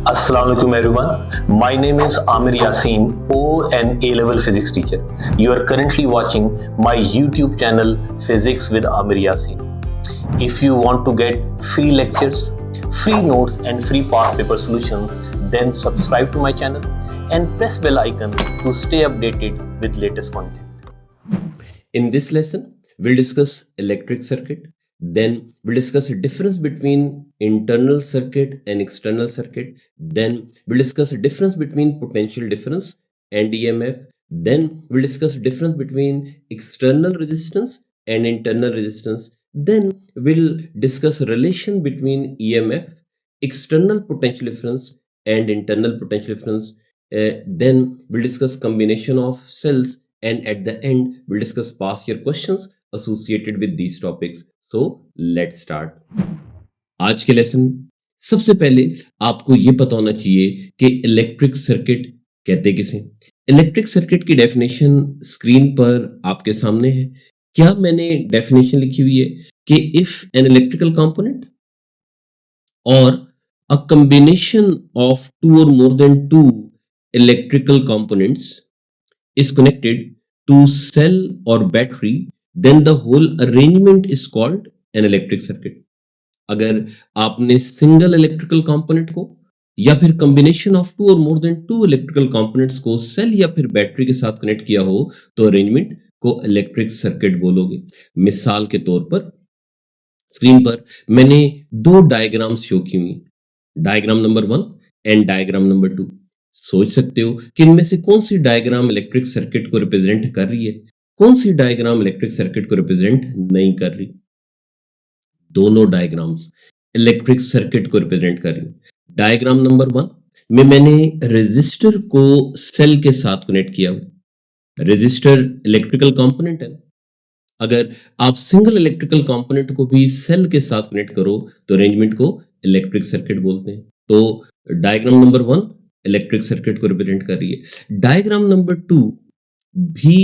Assalamu alaikum everyone. My name is Amir Yasin, O and A-level physics teacher. You are currently watching my YouTube channel Physics with Amir Yasin. If you want to get free lectures, free notes and free past paper solutions, then subscribe to my channel and press bell icon to stay updated with latest content. In this lesson, we'll discuss electric circuit. Then we'll discuss the difference between internal circuit and external circuit. Then we'll discuss the difference between potential difference and EMF. Then we'll discuss the difference between external resistance and internal resistance. Then we'll discuss relation between EMF, external potential difference and internal potential difference. Then we'll discuss combination of cells, and at the end we'll discuss past year questions associated with these topics. So let's start. आज के lesson सबसे पहले आपको ये पता होना चाहिए कि इलेक्ट्रिक सर्किट कहते किसे। इलेक्ट्रिक सर्किट की डेफिनेशन स्क्रीन पर आपके सामने है। क्या मैंने डेफिनेशन लिखी हुई है कि इफ एन इलेक्ट्रिकल कंपोनेंट और अ combination of two or more than two electrical components is connected to cell or battery, then the whole arrangement is called an electric circuit. अगर आपने सिंगल इलेक्ट्रिकल कंपोनेंट को या फिर combination of two or more than two electrical components को cell या फिर battery के साथ कनेक्ट किया हो तो अरेंजमेंट को इलेक्ट्रिक सर्किट बोलोगे। मिसाल के तौर पर स्क्रीन पर मैंने दो डायग्राम्स शो की हुई, diagram number 1 and diagram number 2। सोच सकते हो कि इनमें से कौन सी डायग्राम इलेक्ट्रिक सर्किट को रिप्रेजेंट कर रही है, कौन सी डायग्राम इलेक्ट्रिक सर्किट को रिप्रेजेंट नहीं कर रही। दोनों डायग्राम्स इलेक्ट्रिक सर्किट को रिप्रेजेंट कर रही। डायग्राम नंबर 1 में मैंने रेजिस्टर को सेल के साथ कनेक्ट किया। रेजिस्टर इलेक्ट्रिकल कंपोनेंट है। अगर आप सिंगल इलेक्ट्रिकल कंपोनेंट को भी सेल के साथ कनेक्ट करो तो अरेंजमेंट को इलेक्ट्रिक सर्किट बोलते हैं। तो डायग्राम नंबर 1 इलेक्ट्रिक सर्किट को रिप्रेजेंट कर रही है। डायग्राम नंबर 2 भी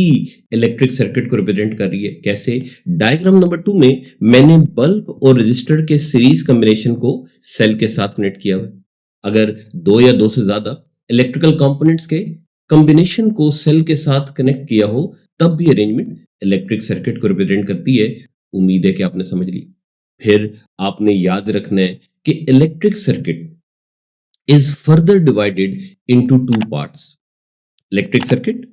इलेक्ट्रिक सर्किट को रिप्रेजेंट कर रही है। कैसे? डायग्राम नंबर 2 में मैंने बल्ब और रेजिस्टर के सीरीज कॉम्बिनेशन को सेल के साथ कनेक्ट किया हुआ। अगर दो या दो से ज्यादा इलेक्ट्रिकल कंपोनेंट्स के कॉम्बिनेशन को सेल के साथ कनेक्ट किया हो तब भी अरेंजमेंट इलेक्ट्रिक सर्किट को रिप्रेजेंट करती है। उम्मीद है कि आपने समझ ली। फिर आपने याद रखना है कि electric circuit is further divided into two parts. Electric circuit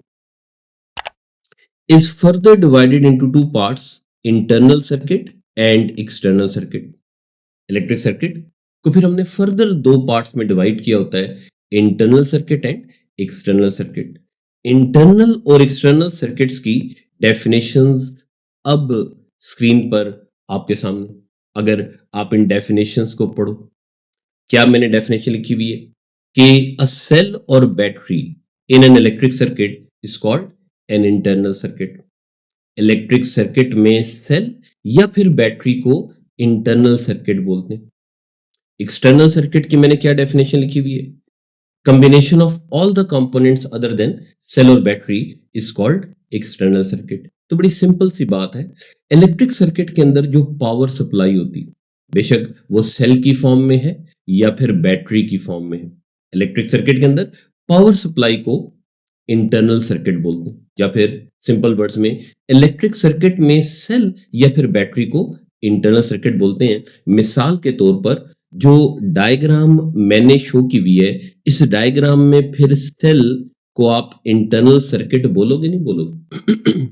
is further divided into two parts, internal circuit and external circuit. Electric circuit को फिर हमने फर्दर दो पार्ट्स में डिवाइड किया होता है, internal circuit and external circuit. Internal और external circuits की डेफिनेशंस अब स्क्रीन पर आपके सामने। अगर आप इन डेफिनेशंस को पढ़ो, क्या मैंने डेफिनेशन लिखी हुई है कि अ सेल और battery in an electric circuit is called an internal circuit. Electric circuit में सेल या फिर बैटरी को इंटरनल सर्किट बोलते हैं। एक्सटर्नल सर्किट की मैंने क्या डेफिनेशन लिखी हुई है? combination of all the components other than cell और battery is called external circuit। तो बड़ी सिंपल सी बात है, इलेक्ट्रिक सर्किट के अंदर जो पावर सप्लाई होती है बेशक वो सेल की फॉर्म में है या फिर बैटरी की फॉर्म में है। इलेक्ट्रिक सर्किट के अंदर पावर सप्लाई को इंटरनल सर्किट बोलते हैं, या फिर सिंपल वर्ड्स में इलेक्ट्रिक सर्किट में सेल या फिर बैटरी को इंटरनल सर्किट बोलते हैं। मिसाल के तौर पर जो डायग्राम मैंने शो की हुई है, इस डायग्राम में फिर सेल को आप इंटरनल सर्किट बोलोगे नहीं बोलोगे?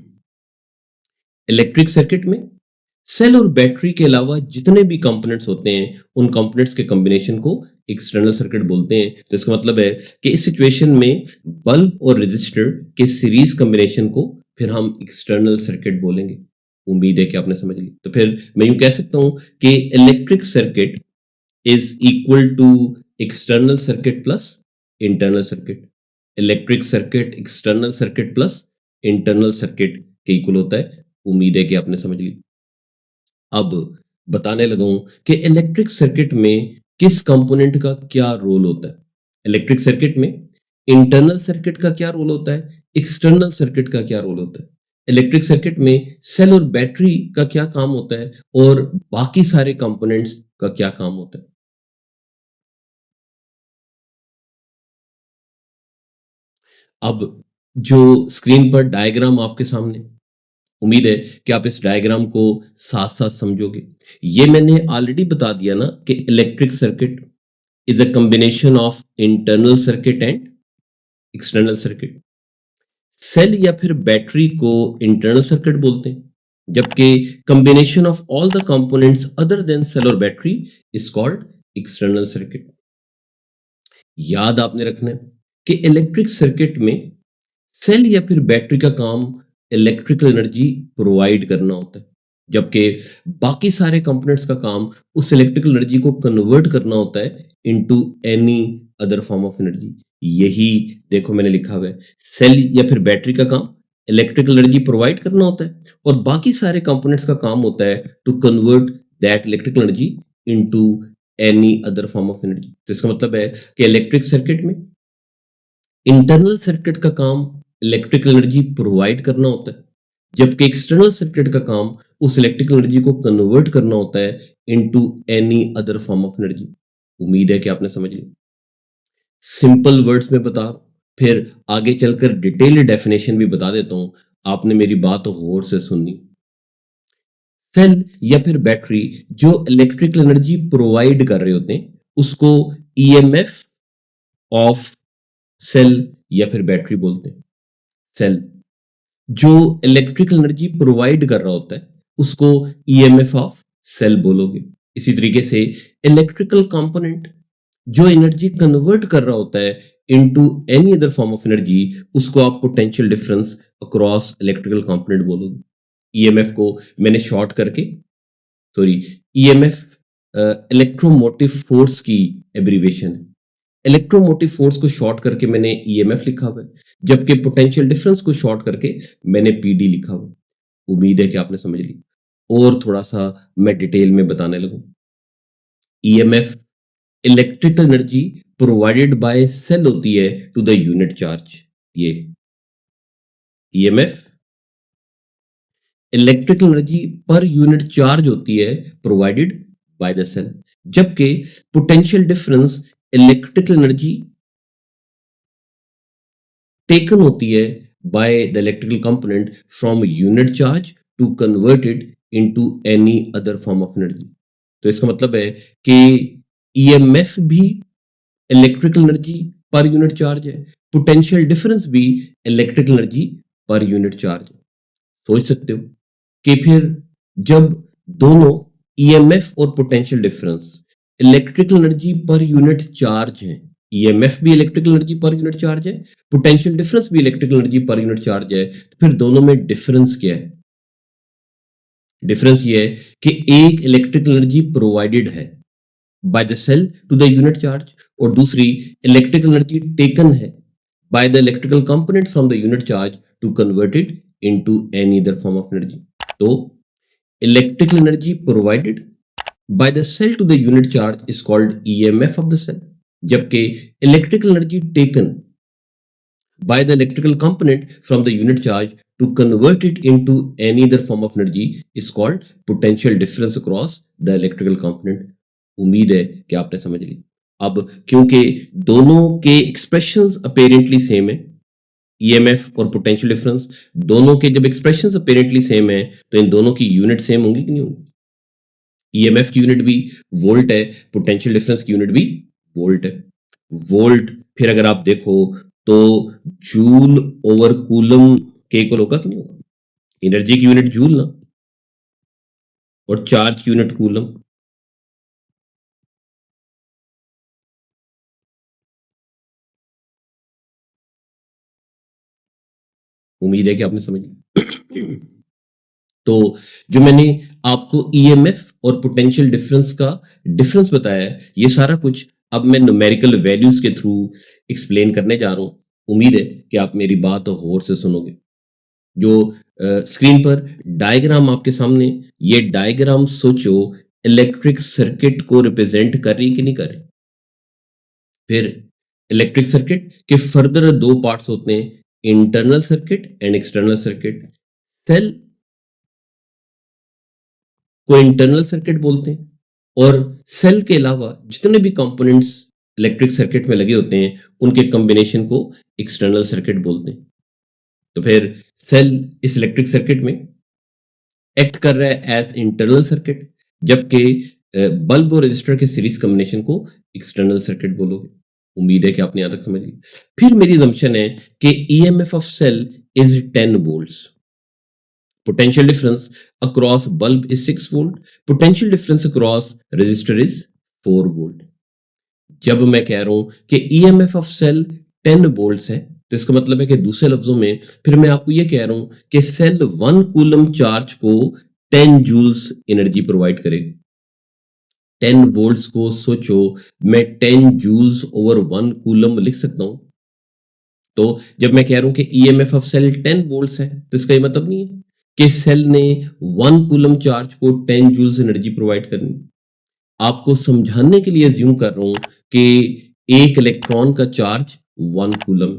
इलेक्ट्रिक सर्किट में सेल और बैटरी के अलावा जितने भी कंपोनेंट्स होते हैं उन कंपोनेंट्स के कॉम्बिनेशन को एक्सटर्नल सर्किट बोलते हैं। तो इसका मतलब है कि इस सिचुएशन में बल्ब और रेजिस्टर के सीरीज कॉम्बिनेशन को फिर हम एक्सटर्नल सर्किट बोलेंगे। उम्मीद है कि आपने समझ ली। तो फिर मैं यूं कह सकता हूं कि electric circuit is equal to external circuit plus internal circuit. Electric circuit external circuit plus internal circuit के इक्वल होता है। उम्मीद है कि आपने समझ ली। अब बताने लगा हूं कि इलेक्ट्रिक सर्किट में किस कंपोनेंट का क्या रोल होता है। इलेक्ट्रिक सर्किट में इंटरनल सर्किट का क्या रोल होता है, एक्सटर्नल सर्किट का क्या रोल होता है। इलेक्ट्रिक सर्किट में सेल और बैटरी का क्या काम होता है और बाकी सारे कंपोनेंट्स का क्या काम होता है। अब जो स्क्रीन पर डायग्राम आपके सामने, उम्मीद है कि आप इस डायग्राम को साथ साथ समझोगे। ये मैंने ऑलरेडी बता दिया ना कि electric circuit is a combination of internal circuit and external circuit. Cell या फिर बैटरी को इंटरनल सर्किट बोलते हैं, जबकि combination of all the components other than cell और battery is called external circuit. याद आपने रखना है कि इलेक्ट्रिक सर्किट में सेल या फिर बैटरी का काम इलेक्ट्रिकल एनर्जी प्रोवाइड करना होता है, जबकि बाकी सारे कंपोनेंट्स का काम उस इलेक्ट्रिकल एनर्जी को कन्वर्ट करना होता है into any other form of energy. यही देखो मैंने लिखा हुआ है, सेल या फिर बैटरी का काम इलेक्ट्रिकल एनर्जी प्रोवाइड करना होता है और बाकी सारे कंपोनेंट्स का काम होता है to convert that electrical energy into any other form of energy. तो इसका मतलब है कि इलेक्ट्रिक सर्किट में इंटरनल सर्किट का काम इलेक्ट्रिकल एनर्जी प्रोवाइड करना होता है, जबकि एक्सटर्नल सर्किट का काम उस इलेक्ट्रिकल एनर्जी को कन्वर्ट करना होता है into any other form of energy. उम्मीद है कि आपने समझ लिया। सिंपल वर्ड्स में बता, फिर आगे चलकर डिटेल्ड डेफिनेशन भी बता देता हूं, आपने मेरी बात गौर से सुननी। सेल या फिर बैटरी जो इलेक्ट्रिकल एनर्जी प्रोवाइड कर रहे होते हैं उसको ईएमएफ ऑफ सेल या फिर बैटरी बोलते हैं। सेल जो इलेक्ट्रिकल एनर्जी प्रोवाइड कर रहा होता है उसको ईएमएफ ऑफ सेल बोलोगे। इसी तरीके से इलेक्ट्रिकल कंपोनेंट जो एनर्जी कन्वर्ट कर रहा होता है into any other form of energy उसको आप potential difference across electrical component बोलोगे। ईएमएफ को मैंने शॉर्ट करके, सॉरी, ईएमएफ इलेक्ट्रोमोटिव फोर्स की एब्रीवेशन है। इलेक्ट्रोमोटिव फोर्स को शॉर्ट करके मैंने ईएमएफ लिखा हुआ है, जबकि पोटेंशियल डिफरेंस को शॉर्ट करके मैंने पीडी लिखा हुआ है। उम्मीद है कि आपने समझ ली। और थोड़ा सा मैं डिटेल में बताने लगूं। EMF electrical energy provided by cell होती है टू द यूनिट चार्ज। ये EMF electrical energy per unit charge होती है प्रोवाइडेड बाय द सेल, जबकि potential difference electrical energy taken होती है by the electrical component from unit charge to convert it into any other form of energy. तो इसका मतलब है कि ईएमएफ भी electrical energy per unit charge है, पोटेंशियल डिफरेंस भी electrical energy per unit charge है। सोच सकते हो कि फिर जब दोनों ईएमएफ और potential difference electrical energy per unit charge है, ईएमएफ भी electrical energy per unit charge है, पोटेंशियल डिफरेंस भी electrical energy per unit charge है, तो फिर दोनों में डिफरेंस क्या है? डिफरेंस ये है कि एक इलेक्ट्रिकल एनर्जी प्रोवाइडेड है by the cell to the unit charge और दूसरी इलेक्ट्रिकल एनर्जी टेकन है by the electrical component from the unit charge to convert it into any other form of energy. तो electrical energy provided by the cell to the unit charge is called EMF of the cell, जबकि electrical energy taken by the electrical component from the unit charge to convert it into any other form of energy is called potential difference across the electrical component। उम्मीद है कि आपने समझ ली। अब क्योंकि दोनों के एक्सप्रेशंस अपेरेंटली सेम है, ईएमएफ और पोटेंशियल डिफरेंस दोनों के जब एक्सप्रेशंस अपेरेंटली सेम है तो इन दोनों की यूनिट सेम होंगी कि नहीं होंगी? ईएमएफ की यूनिट भी वोल्ट है, पोटेंशियल डिफरेंस की यूनिट भी वोल्ट है। वोल्ट फिर अगर आप देखो तो जूल ओवर कूलम के इक्वल होगा कि नहीं होगा? एनर्जी की यूनिट जूल ना, और चार्ज की यूनिट कूलम। उम्मीद है कि आपने समझ लिया। तो जो मैंने आपको ईएमएफ और पोटेंशियल डिफरेंस का डिफरेंस बताया है, ये सारा कुछ अब मैं न्यूमेरिकल वैल्यूज के थ्रू एक्सप्लेन करने जा रहा हूं। उम्मीद है कि आप मेरी बात गौर से सुनोगे। जो स्क्रीन पर डायग्राम आपके सामने, ये डायग्राम सोचो इलेक्ट्रिक सर्किट को रिप्रेजेंट कर रही कि नहीं कर रही? फिर इलेक्ट्रिक सर्किट के फर्दर दो पार्ट्स होते हैं, internal circuit and external circuit. Cell को इंटरनल सर्किट बोलते हैं और सेल के अलावा जितने भी कंपोनेंट्स इलेक्ट्रिक सर्किट में लगे होते हैं उनके कॉम्बिनेशन को एक्सटर्नल सर्किट बोलते हैं। तो फिर सेल इस इलेक्ट्रिक सर्किट में एक्ट कर रहा है एज इंटरनल सर्किट, जबकि बल्ब और रजिस्टर के सीरीज कॉम्बिनेशन को एक्सटर्नल सर्किट बोलोगे। उम्मीद है कि आपने यहां तक समझ ली। फिर मेरी assumption है कि EMF of cell is 10 volts, potential difference across bulb is 6 volt, potential difference across resistor is 4 volt। जब मैं कह रहा हूं कि ईएमएफ ऑफ सेल 10 वोल्ट्स है, तो इसका मतलब है कि दूसरे लफ्जों में फिर मैं आपको यह कह रहा हूं कि सेल 1 कूलम चार्ज को 10 जूल्स एनर्जी प्रोवाइड करेगा। 10 वोल्ट्स को सोचो, मैं 10 जूल्स ओवर 1 कूलम लिख सकता हूं। तो जब मैं कह रहा हूं कि ईएमएफ ऑफ सेल 10 वोल्ट्स है, तो इसका ये मतलब नहीं है कि सेल ने 1 कूलम चार्ज को 10 जूल्स एनर्जी प्रोवाइड करनी। आपको समझाने के लिए अज्यूम कर रहा हूं कि एक इलेक्ट्रॉन का चार्ज 1 कूलम,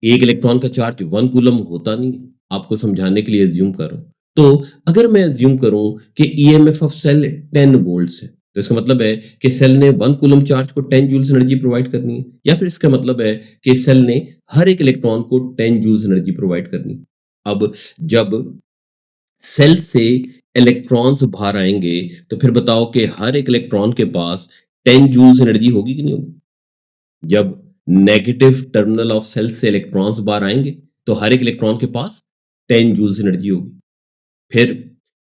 एक इलेक्ट्रॉन का चार्ज 1 कूलम होता नहीं, आपको समझाने के लिए अज्यूम कर रहा हूं। तो अगर मैं अज्यूम करूं कि ईएमएफ ऑफ सेल 10 वोल्ट्स है, तो इसका मतलब है कि सेल ने 1 कूलम चार्ज को 10 जूल्स एनर्जी प्रोवाइड करनी है, या फिर इसका मतलब है कि सेल ने हर एक इलेक्ट्रॉन को 10 जूल्स एनर्जी प्रोवाइड करनी है। अब जब सेल से इलेक्ट्रॉन्स बाहर आएंगे, तो फिर बताओ कि हर एक इलेक्ट्रॉन के पास 10 जूल्स एनर्जी होगी कि नहीं होगी? जब नेगेटिव टर्मिनल ऑफ सेल से इलेक्ट्रॉन्स बाहर आएंगे, तो हर एक इलेक्ट्रॉन के पास 10 जूल्स एनर्जी होगी। फिर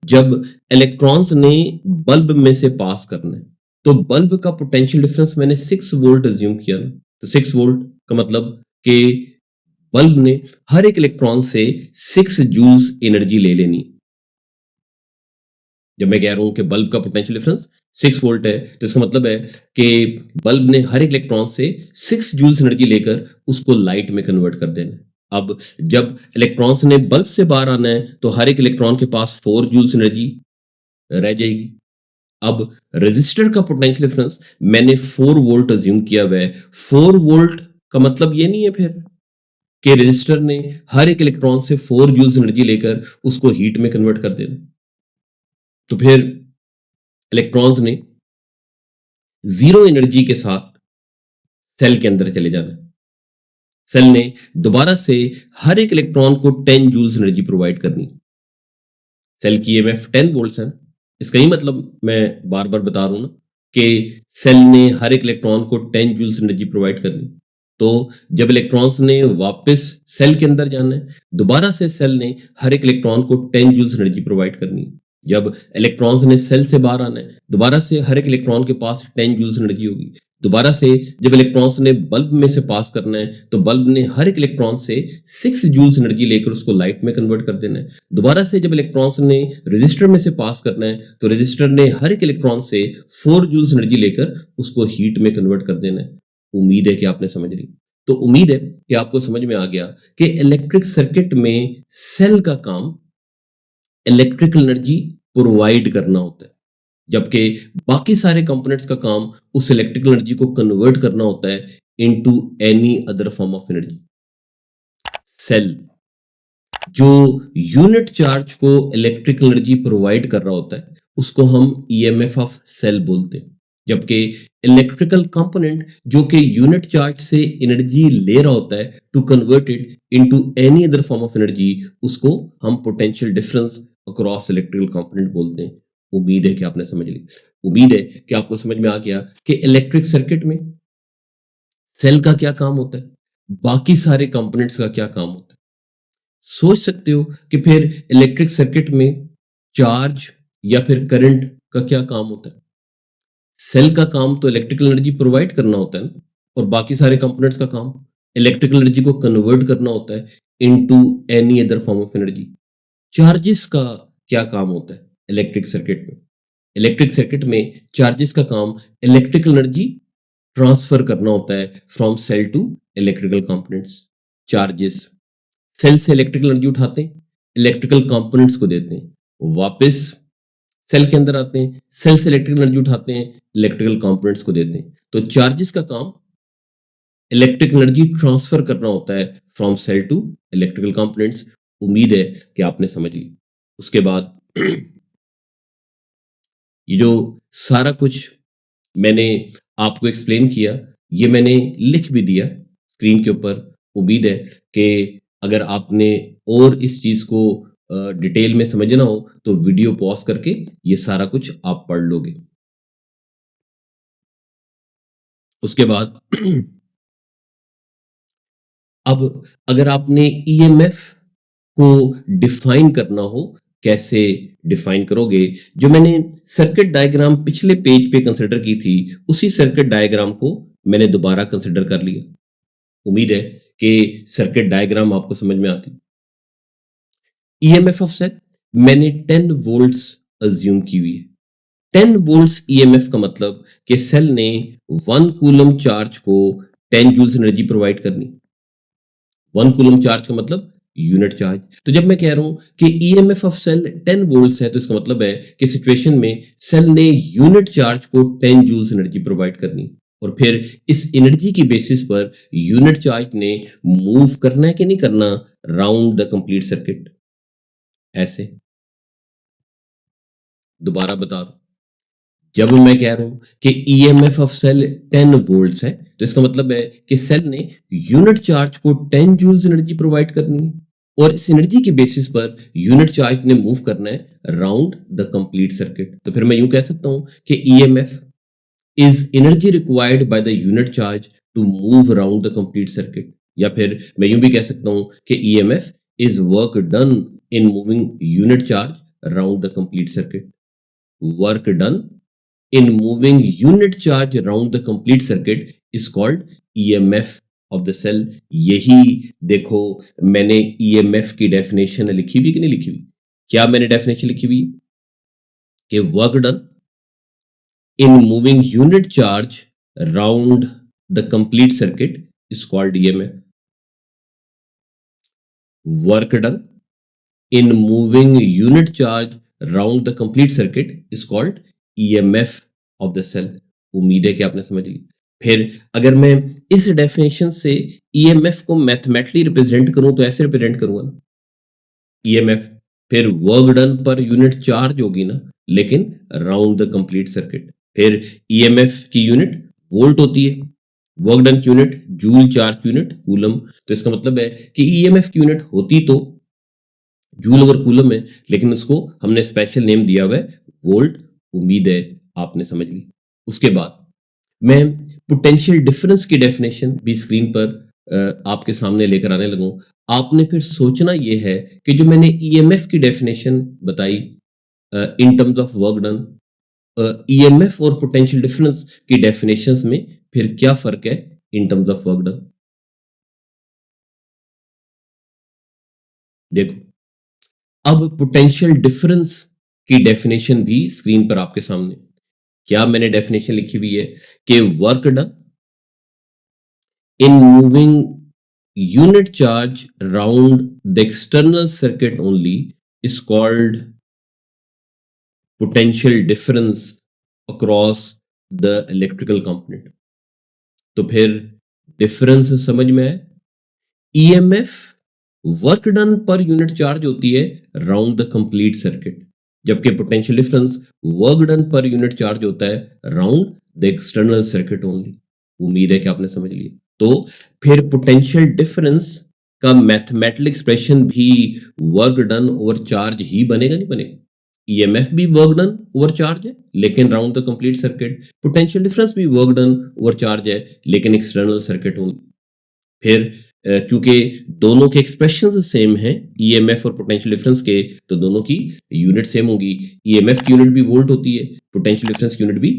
जब इलेक्ट्रॉन्स ने बल्ब में से पास करना है, तो बल्ब का पोटेंशियल डिफरेंस मैंने 6 वोल्ट अज्यूम किया ना, तो 6 वोल्ट का मतलब कि बल्ब ने हर एक इलेक्ट्रॉन से 6 जूल्स एनर्जी ले लेनी। जब मैं कह रहा हूं कि बल्ब का पोटेंशियल डिफरेंस 6 वोल्ट है, तो इसका मतलब है कि बल्ब ने हर एक इलेक्ट्रॉन से 6 जूल्स एनर्जी लेकर उसको लाइट में कन्वर्ट कर देना है। अब जब इलेक्ट्रॉन्स ने बल्ब से बाहर आना है, तो हर एक इलेक्ट्रॉन के पास 4 जूल्स एनर्जी रह जाएगी। अब रेजिस्टर का पोटेंशियल डिफरेंस मैंने 4 वोल्ट अज्यूम किया हुआ है। 4 वोल्ट का मतलब ये नहीं है फिर कि रेजिस्टर ने हर एक इलेक्ट्रॉन से 4 जूल्स एनर्जी लेकर उसको हीट में कन्वर्ट कर देना। तो फिर इलेक्ट्रॉन्स ने जीरो एनर्जी के साथ सेल के अंदर चले जाना है। सेल ने दोबारा से हर एक इलेक्ट्रॉन को 10 जूल्स एनर्जी प्रोवाइड करनी। सेल की ईएमएफ 10 वोल्ट्स है। इसका ही मतलब मैं बार बार बता रहा हूं ना कि सेल ने हर एक इलेक्ट्रॉन को 10 जूल्स एनर्जी प्रोवाइड करनी। तो जब इलेक्ट्रॉन्स ने वापस सेल के अंदर जाना है, दोबारा से सेल ने हर एक इलेक्ट्रॉन को 10 जूल्स एनर्जी प्रोवाइड करनी है। जब इलेक्ट्रॉन्स ने सेल से बाहर आना है, दोबारा से हर एक इलेक्ट्रॉन के पास 10 जूल्स एनर्जी होगी। दोबारा से जब इलेक्ट्रॉन्स ने बल्ब में से पास करना है, तो बल्ब ने हर एक इलेक्ट्रॉन से 6 जूल्स एनर्जी लेकर उसको लाइट में कन्वर्ट कर देना है। दोबारा से जब इलेक्ट्रॉन्स ने रेजिस्टर में से पास करना है, तो रेजिस्टर ने हर एक इलेक्ट्रॉन से 4 जूल्स एनर्जी लेकर उसको हीट में कन्वर्ट कर देना है। उम्मीद है कि आपने समझ ली। तो उम्मीद है कि आपको समझ में आ गया कि इलेक्ट्रिक सर्किट में सेल का काम इलेक्ट्रिकल एनर्जी प्रोवाइड करना होता है, जबकि बाकी सारे कंपोनेंट्स का काम उस इलेक्ट्रिकल एनर्जी को कन्वर्ट करना होता है into any other form of energy. Cell जो यूनिट चार्ज को इलेक्ट्रिकल एनर्जी प्रोवाइड कर रहा होता है, उसको हम ईएमएफ ऑफ सेल बोलते हैं, जबकि इलेक्ट्रिकल कंपोनेंट जो कि यूनिट चार्ज से एनर्जी ले रहा होता है to convert it into any other form of energy, उसको हम potential difference across electrical component बोलते हैं। उम्मीद है कि आपने समझ ली। उम्मीद है कि आपको समझ में आ गया कि इलेक्ट्रिक सर्किट में सेल का क्या काम होता है, बाकी सारे कंपोनेंट्स का क्या काम होता है। सोच सकते हो कि फिर इलेक्ट्रिक सर्किट में चार्ज या फिर करंट का क्या काम होता है। सेल का काम तो इलेक्ट्रिकल एनर्जी प्रोवाइड करना होता है ना, और बाकी सारे कंपोनेंट्स का काम इलेक्ट्रिकल एनर्जी को कन्वर्ट करना होता है into any other form of energy. Charges का क्या काम होता है इलेक्ट्रिक सर्किट में? इलेक्ट्रिक सर्किट में चार्जेस का काम इलेक्ट्रिकल एनर्जी ट्रांसफर करना होता है from cell to electrical components. Charges cell से इलेक्ट्रिकल एनर्जी उठाते हैं, इलेक्ट्रिकल कंपोनेंट्स को देते हैं, वापस सेल के अंदर आते हैं, सेल से इलेक्ट्रिकल एनर्जी उठाते हैं, इलेक्ट्रिकल कंपोनेंट्स को देते हैं। तो चार्जेस का काम इलेक्ट्रिक एनर्जी ट्रांसफर करना होता है from cell to electrical components. उम्मीद है कि आपने समझ ली। उसके बाद ये जो सारा कुछ मैंने आपको एक्सप्लेन किया, ये मैंने लिख भी दिया स्क्रीन के ऊपर। उम्मीद है कि अगर आपने और इस चीज को डिटेल में समझना हो तो वीडियो पॉज करके ये सारा कुछ आप पढ़ लोगे। उसके बाद अब अगर आपने ईएमएफ को डिफाइन करना हो, कैसे डिफाइन करोगे? जो मैंने सर्किट डायग्राम पिछले पेज पे कंसिडर की थी, उसी सर्किट डायग्राम को मैंने दोबारा कंसिडर कर लिया। उम्मीद है कि सर्किट डायग्राम आपको समझ में आती। ईएमएफ ऑफ सेल मैंने 10 वोल्ट्स अज्यूम की हुई है। 10 वोल्ट्स ईएमएफ का मतलब कि सेल ने 1 कूलम चार्ज को 10 जूल्स एनर्जी प्रोवाइड करनी। 1 कूलम चार्ज का मतलब यूनिट चार्ज। तो जब मैं कह रहा हूं कि ईएमएफ ऑफ सेल 10 वोल्ट्स है तो इसका मतलब है कि सिचुएशन में सेल ने यूनिट चार्ज को 10 जूल्स एनर्जी प्रोवाइड करनी और फिर इस एनर्जी की बेसिस पर यूनिट चार्ज ने मूव करना है कि नहीं करना राउंड द कंप्लीट सर्किट। ऐसे दोबारा बता रहा हूं, जब मैं कह रहा हूं कि ईएमएफ ऑफ सेल 10 वोल्ट्स है तो इसका मतलब है कि सेल ने यूनिट चार्ज को 10 जूल्स एनर्जी प्रोवाइड करनी है और इस एनर्जी के बेसिस पर यूनिट चार्ज ने मूव करना है राउंड द कंप्लीट सर्किट। तो फिर मैं यूं कह सकता हूं कि EMF is energy required by the unit charge to move around the complete circuit. या फिर मैं यूं भी कह सकता हूं कि EMF is work done in moving unit charge around the complete circuit. Work done in moving unit charge around the complete circuit is called EMF of the cell। यही देखो मैंने EMF की डेफिनेशन लिखी हुई कि नहीं लिखी हुई? क्या मैंने डेफिनेशन लिखी हुई कि work done in moving unit charge around the complete circuit is called EMF। work done in moving unit charge around the complete circuit is called EMF of the cell। उम्मीद है कि आपने समझ ली। फिर अगर मैं इस डेफिनेशन से ईएमएफ को मैथमेटिकली रिप्रेजेंट करूं तो ऐसे रिप्रेजेंट करूंगा ना, ईएमएफ फिर वर्क डन पर यूनिट चार्ज होगी ना, लेकिन अराउंड द कंप्लीट सर्किट। फिर ईएमएफ की यूनिट वोल्ट होती है, वर्क डन की unit joule, charge unit coulomb. तो इसका मतलब है कि ईएमएफ की यूनिट होती तो जूल और कूलम है, लेकिन उसको हमने स्पेशल नेम दिया हुआ है वोल्ट। उम्मीद है आपने समझ ली। उसके बाद मैं पोटेंशियल डिफरेंस की डेफिनेशन भी स्क्रीन पर आपके सामने लेकर आने लगूं। आपने फिर सोचना यह है कि जो मैंने ईएमएफ की डेफिनेशन बताई in terms of work done, EMF और पोटेंशियल डिफरेंस की डेफिनेशंस में फिर क्या फर्क है in terms of work done. देखो अब पोटेंशियल डिफरेंस की डेफिनेशन भी स्क्रीन पर आपके सामने। क्या मैंने डेफिनेशन लिखी हुई है कि work done in moving unit charge around the external circuit only is called potential difference across the electrical component। तो फिर डिफरेंस समझ में है। ईएमएफ वर्क डन पर यूनिट चार्ज होती है राउंड द कंप्लीट सर्किट, जबकि पोटेंशियल डिफरेंस वर्क डन पर यूनिट चार्ज होता है round the external circuit only. उम्मीद है कि आपने समझ लिया। तो फिर पोटेंशियल डिफरेंस का मैथमेटिकल एक्सप्रेशन भी वर्क डन ओवर चार्ज ही बनेगा, नहीं बनेगा? ईएमएफ भी वर्क डन ओवर चार्ज है लेकिन round the complete circuit, potential difference भी वर्क डन ओवर चार्ज है लेकिन एक्सटर्नल सर्किट ओनली। फिर क्योंकि दोनों के एक्सप्रेशन सेम हैं ईएमएफ और पोटेंशियल डिफरेंस के, तो दोनों की यूनिट सेम होगी। ईएमएफ की यूनिट भी वोल्ट होती है, पोटेंशियल डिफरेंस की यूनिट भी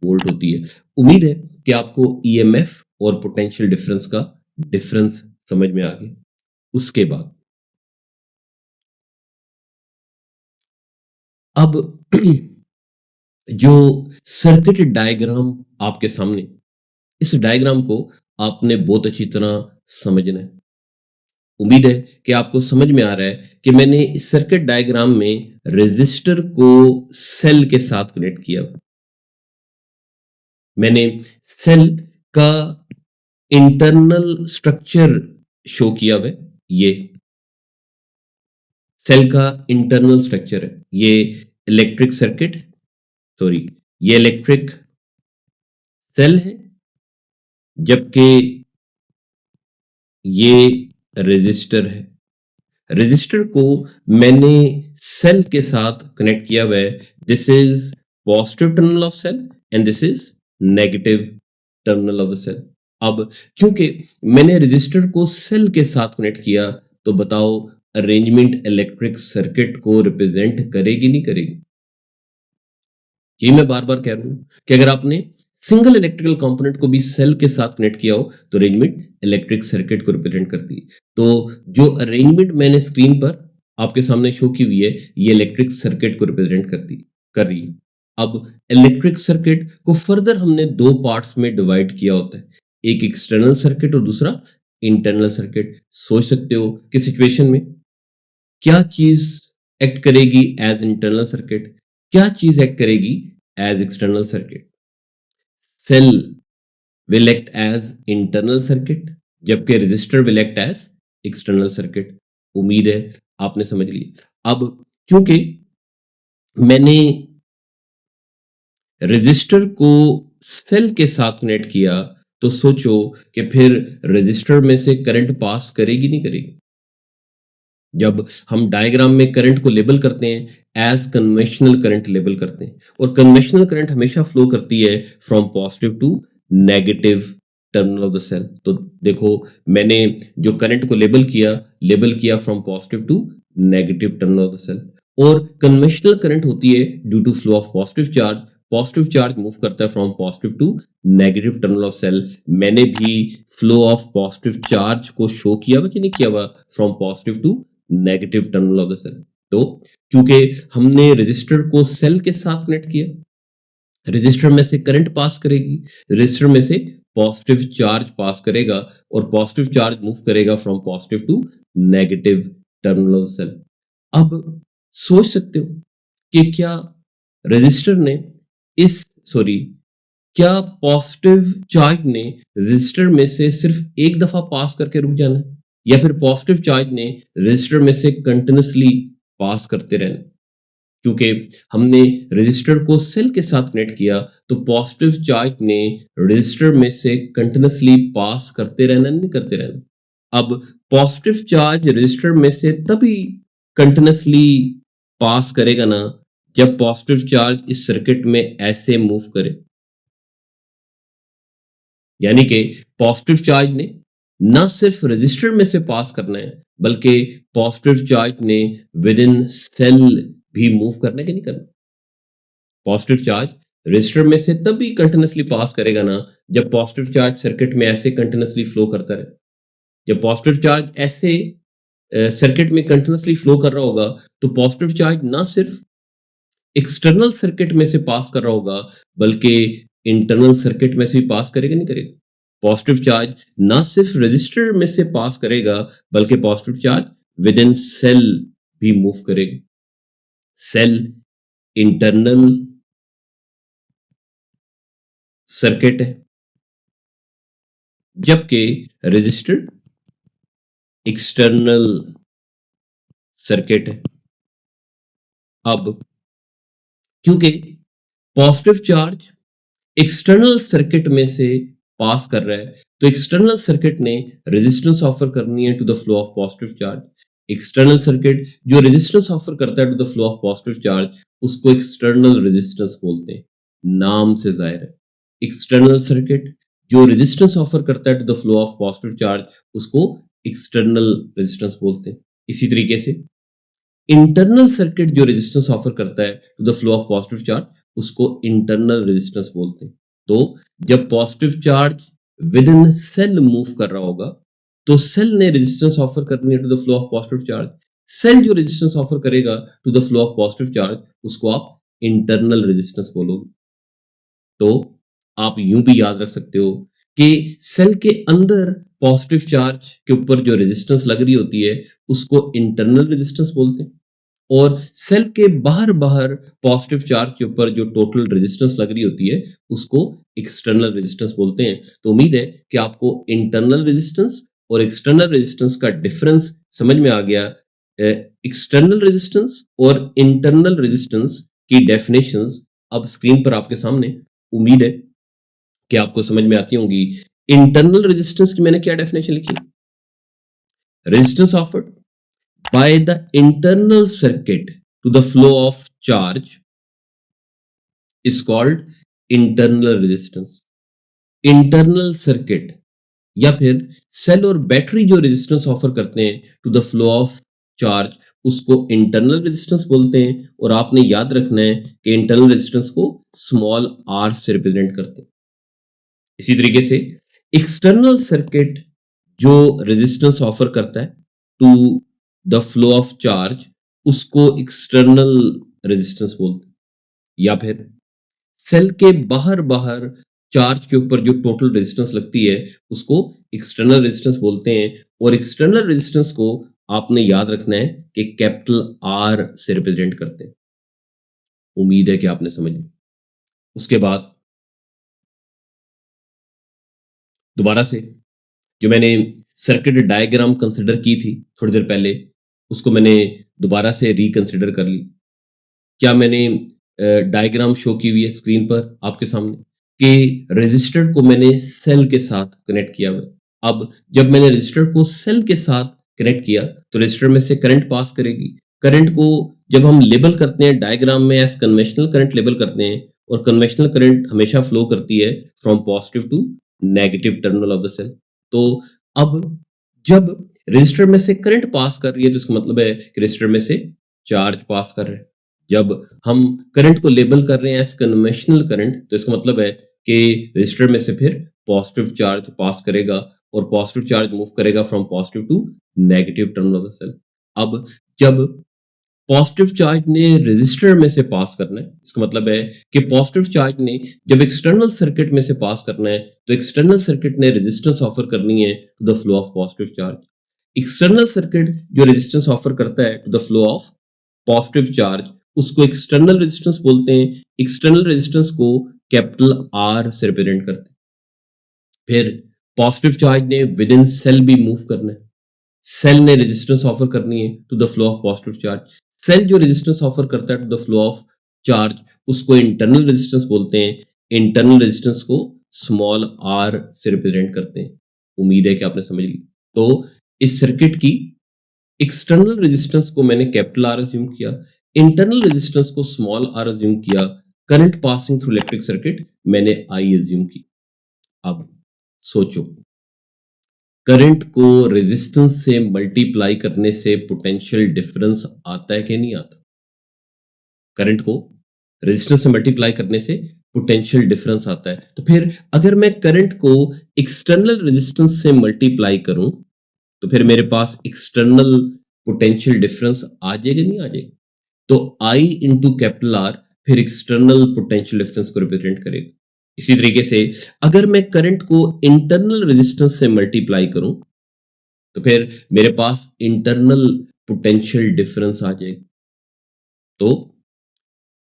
वोल्ट होती है। उम्मीद है कि आपको ईएमएफ और पोटेंशियल डिफरेंस का डिफरेंस समझ में आ गया। उसके बाद अब जो सर्किट डायग्राम आपके सामने, इस डायग्राम को आपने बहुत अच्छी तरह समझना है। उम्मीद है कि आपको समझ में आ रहा है कि मैंने इस सर्किट डायग्राम में रेजिस्टर को सेल के साथ कनेक्ट किया। मैंने सेल का इंटरनल स्ट्रक्चर शो किया हुआ है। ये सेल का इंटरनल स्ट्रक्चर है। ये इलेक्ट्रिक सर्किट, सॉरी, ये इलेक्ट्रिक सेल है जबकि ये रजिस्टर है। रजिस्टर को मैंने सेल के साथ कनेक्ट किया हुआ है। This is positive terminal of cell and this is negative terminal of the cell. अब क्योंकि मैंने रजिस्टर को सेल के साथ कनेक्ट किया, तो बताओ अरेंजमेंट इलेक्ट्रिक सर्किट को रिप्रेजेंट करेगी नहीं करेगी? ये मैं बार बार कह रहा हूं कि अगर आपने सिंगल इलेक्ट्रिकल कंपोनेंट को भी सेल के साथ कनेक्ट किया हो तो अरेंजमेंट इलेक्ट्रिक सर्किट को रिप्रेजेंट करती है। तो जो अरेंजमेंट मैंने स्क्रीन पर आपके सामने शो की हुई है, ये इलेक्ट्रिक सर्किट को रिप्रेजेंट कर रही है। अब इलेक्ट्रिक सर्किट को फर्दर हमने दो पार्ट्स में डिवाइड किया होता है, एक एक्सटर्नल सर्किट और दूसरा इंटरनल सर्किट। सोच सकते हो कि सिचुएशन में क्या चीज एक्ट करेगी एज इंटरनल सर्किट, क्या चीज एक्ट करेगी as external circuit? Cell will act as internal circuit, जबकि resistor will act as external circuit। उम्मीद है आपने समझ लिया। अब क्योंकि मैंने रजिस्टर को सेल के साथ कनेक्ट किया, तो सोचो कि फिर रजिस्टर में से करंट पास करेगी नहीं करेगी? जब हम डायग्राम में करंट को लेबल करते हैं एज कन्वेंशनल करंट लेबल करते हैं, और कन्वेंशनल करंट हमेशा फ्लो करती है from positive to negative terminal of the cell. तो देखो मैंने जो करंट को लेबल किया from positive to negative terminal of the cell. और कन्वेंशनल करंट होती है due to flow of positive charge move करता है from positive to negative terminal of cell. मैंने भी फ्लो ऑफ पॉजिटिव चार्ज को शो किया हुआ कि नहीं किया हुआ from positive to negative terminal of the cell. तो क्योंकि हमने रजिस्टर को सेल के साथ कनेक्ट किया, रजिस्टर में से करंट पास करेगी, रजिस्टर में से पॉजिटिव चार्ज पास करेगा, और पॉजिटिव चार्ज मूव करेगा from positive to negative terminal of the cell. अब सोच सकते हो कि क्या रजिस्टर ने क्या पॉजिटिव चार्ज ने रजिस्टर में से सिर्फ एक दफा पास करके रुक जाना है, या फिर पॉजिटिव चार्ज ने रजिस्टर में से कंटिन्यूसली पास करते रहना? क्योंकि हमने रजिस्टर को सेल के साथ कनेक्ट किया, तो पॉजिटिव चार्ज ने रजिस्टर में से कंटिन्यूसली पास करते रहना, नहीं करते रहना? अब पॉजिटिव चार्ज रजिस्टर में से तभी कंटिन्यूसली पास करेगा ना, जब पॉजिटिव चार्ज इस सर्किट में ऐसे मूव करे। यानी कि पॉजिटिव चार्ज ने ना सिर्फ रजिस्टर में से पास करना है, बल्कि पॉजिटिव चार्ज ने विद इन सेल भी मूव करना है कि नहीं करना? पॉजिटिव चार्ज रजिस्टर में से तभी कंटिन्यूसली पास करेगा ना, जब पॉजिटिव चार्ज सर्किट में ऐसे कंटिन्यूसली फ्लो करता रहे। जब पॉजिटिव चार्ज ऐसे सर्किट में कंटिन्यूसली फ्लो कर रहा होगा, तो पॉजिटिव चार्ज ना सिर्फ एक्सटर्नल सर्किट में से पास कर रहा होगा, बल्कि इंटरनल सर्किट में से भी पास करेगा नहीं करेगा? पॉजिटिव चार्ज ना सिर्फ रजिस्टर में से पास करेगा, बल्कि positive charge within cell भी मूव करेगा। सेल इंटरनल सर्किट है, जबकि रजिस्टर एक्सटर्नल सर्किट है। अब क्योंकि पॉजिटिव चार्ज एक्सटर्नल सर्किट में से पास कर रहा है, तो एक्सटर्नल सर्किट ने रेजिस्टेंस ऑफर करनी है to the flow of positive charge. External circuit जो रेजिस्टेंस ऑफर करता है to the flow of positive charge, उसको एक्सटर्नल रेजिस्टेंस बोलते हैं। नाम से जाहिर है, एक्सटर्नल सर्किट जो रेजिस्टेंस ऑफर करता है to the flow of positive charge, उसको एक्सटर्नल रेजिस्टेंस बोलते हैं। इसी तरीके से इंटरनल सर्किट जो रेजिस्टेंस ऑफर करता है to the flow of positive charge, उसको इंटरनल रेजिस्टेंस बोलते हैं। तो जब positive charge within cell move कर रहा होगा, तो सेल ने रेजिस्टेंस ऑफर करनी है to the flow of positive charge. Cell जो रेजिस्टेंस ऑफर करेगा to the flow of positive charge, उसको आप इंटरनल रेजिस्टेंस बोलोगे। तो आप यूं भी याद रख सकते हो कि सेल के अंदर पॉजिटिव चार्ज के ऊपर जो रेजिस्टेंस लग रही होती है, उसको इंटरनल रेजिस्टेंस बोलते हैं, और सेल के बाहर बाहर पॉजिटिव चार्ज के ऊपर जो टोटल रेजिस्टेंस लग रही होती है, उसको एक्सटर्नल रेजिस्टेंस बोलते हैं। तो उम्मीद है कि आपको इंटरनल रेजिस्टेंस और एक्सटर्नल रेजिस्टेंस का डिफरेंस समझ में आ गया। एक्सटर्नल रेजिस्टेंस और इंटरनल रेजिस्टेंस की डेफिनेशंस अब स्क्रीन पर आपके सामने, उम्मीद है कि आपको समझ में आती होंगी। इंटरनल रेजिस्टेंस की मैंने क्या डेफिनेशन लिखी? Resistance offered by the internal circuit to the flow of charge is called internal resistance. Internal circuit या फिर सेल और बैटरी जो रेजिस्टेंस ऑफर करते हैं to the flow of charge, उसको इंटरनल रेजिस्टेंस बोलते हैं। और आपने याद रखना है कि इंटरनल रेजिस्टेंस को स्मॉल आर से रिप्रेजेंट करते हैं। इसी तरीके से एक्सटर्नल सर्किट जो रेजिस्टेंस ऑफर करता है to the flow of charge, उसको एक्सटर्नल रेजिस्टेंस बोलते हैं। या फिर सेल के बाहर बाहर चार्ज के ऊपर जो टोटल रेजिस्टेंस लगती है, उसको एक्सटर्नल रेजिस्टेंस बोलते हैं। और एक्सटर्नल रेजिस्टेंस को आपने याद रखना है कि कैपिटल आर से रिप्रेजेंट करते हैं। उम्मीद है कि आपने समझ लिया। उसके बाद दोबारा से जो मैंने सर्किट डायग्राम कंसिडर की थी थोड़ी देर पहले, उसको मैंने दोबारा से रिकंसिडर कर ली। क्या मैंने डायग्राम शो की हुई है स्क्रीन पर आपके सामने कि रजिस्टर को मैंने सेल के साथ कनेक्ट किया हुआ है। अब जब मैंने रजिस्टर को सेल के साथ कनेक्ट किया तो रजिस्टर में से करंट पास करेगी। करंट को जब हम लेबल करते हैं डायग्राम में एज कन्वेंशनल करंट लेबल करते हैं, और कन्वेंशनल करंट हमेशा फ्लो करती है from positive to negative terminal of the cell. तो अब जब रजिस्टर में से करंट पास कर रही है तो इसका मतलब है कि रजिस्टर में से चार्ज पास कर रहे हैं। जब हम करंट को लेबल कर रहे हैं एज कन्वेंशनल करंट तो इसका मतलब है कि रजिस्टर में से फिर पॉजिटिव चार्ज पास करेगा, और पॉजिटिव चार्ज मूव करेगा from positive to negative terminal of the cell. अब जब पॉजिटिव चार्ज ने रेजिस्टर में से पास करना है, इसका मतलब है कि पॉजिटिव चार्ज ने जब एक्सटर्नल सर्किट में से पास करना है तो एक्सटर्नल सर्किट ने रेजिस्टेंस ऑफर करनी है to the flow of positive charge. External circuit जो रेजिस्टेंस ऑफर करता है to the flow of positive charge, उसको एक्सटर्नल रेजिस्टेंस बोलते हैं। एक्सटर्नल रेजिस्टेंस को कैपिटल आर से रिप्रेजेंट करते हैं। फिर पॉजिटिव चार्ज ने विद इन सेल भी मूव करना है। सेल ने रेजिस्टेंस ऑफर करनी है to the flow of positive charge. Cell जो रेजिस्टेंस ऑफर करता है to the flow of charge, उसको इंटरनल रेजिस्टेंस बोलते हैं। इंटरनल रेजिस्टेंस को स्मॉल आर से रिप्रेजेंट करते हैं। उम्मीद है कि आपने समझ ली। तो इस सर्किट की एक्सटर्नल रेजिस्टेंस को मैंने कैपिटल आर अज्यूम किया, इंटरनल रेजिस्टेंस को स्मॉल आर अज्यूम किया, current passing through electric circuit मैंने आई अज्यूम की। अब सोचो, करंट को रेजिस्टेंस से मल्टीप्लाई करने से पोटेंशियल डिफरेंस आता है कि नहीं आता? करंट को रेजिस्टेंस से मल्टीप्लाई करने से पोटेंशियल डिफरेंस आता है। तो फिर अगर मैं करंट को एक्सटर्नल रेजिस्टेंस से मल्टीप्लाई करूं तो फिर मेरे पास एक्सटर्नल पोटेंशियल डिफरेंस आ जाएगा नहीं आ जाएगा? तो आई इंटू कैपिटल आर फिर एक्सटर्नल पोटेंशियल डिफरेंस को रिप्रेजेंट करेगा। इसी तरीके से अगर मैं करंट को इंटरनल रेजिस्टेंस से मल्टीप्लाई करूं तो फिर मेरे पास इंटरनल पोटेंशियल डिफरेंस आ जाएगा। तो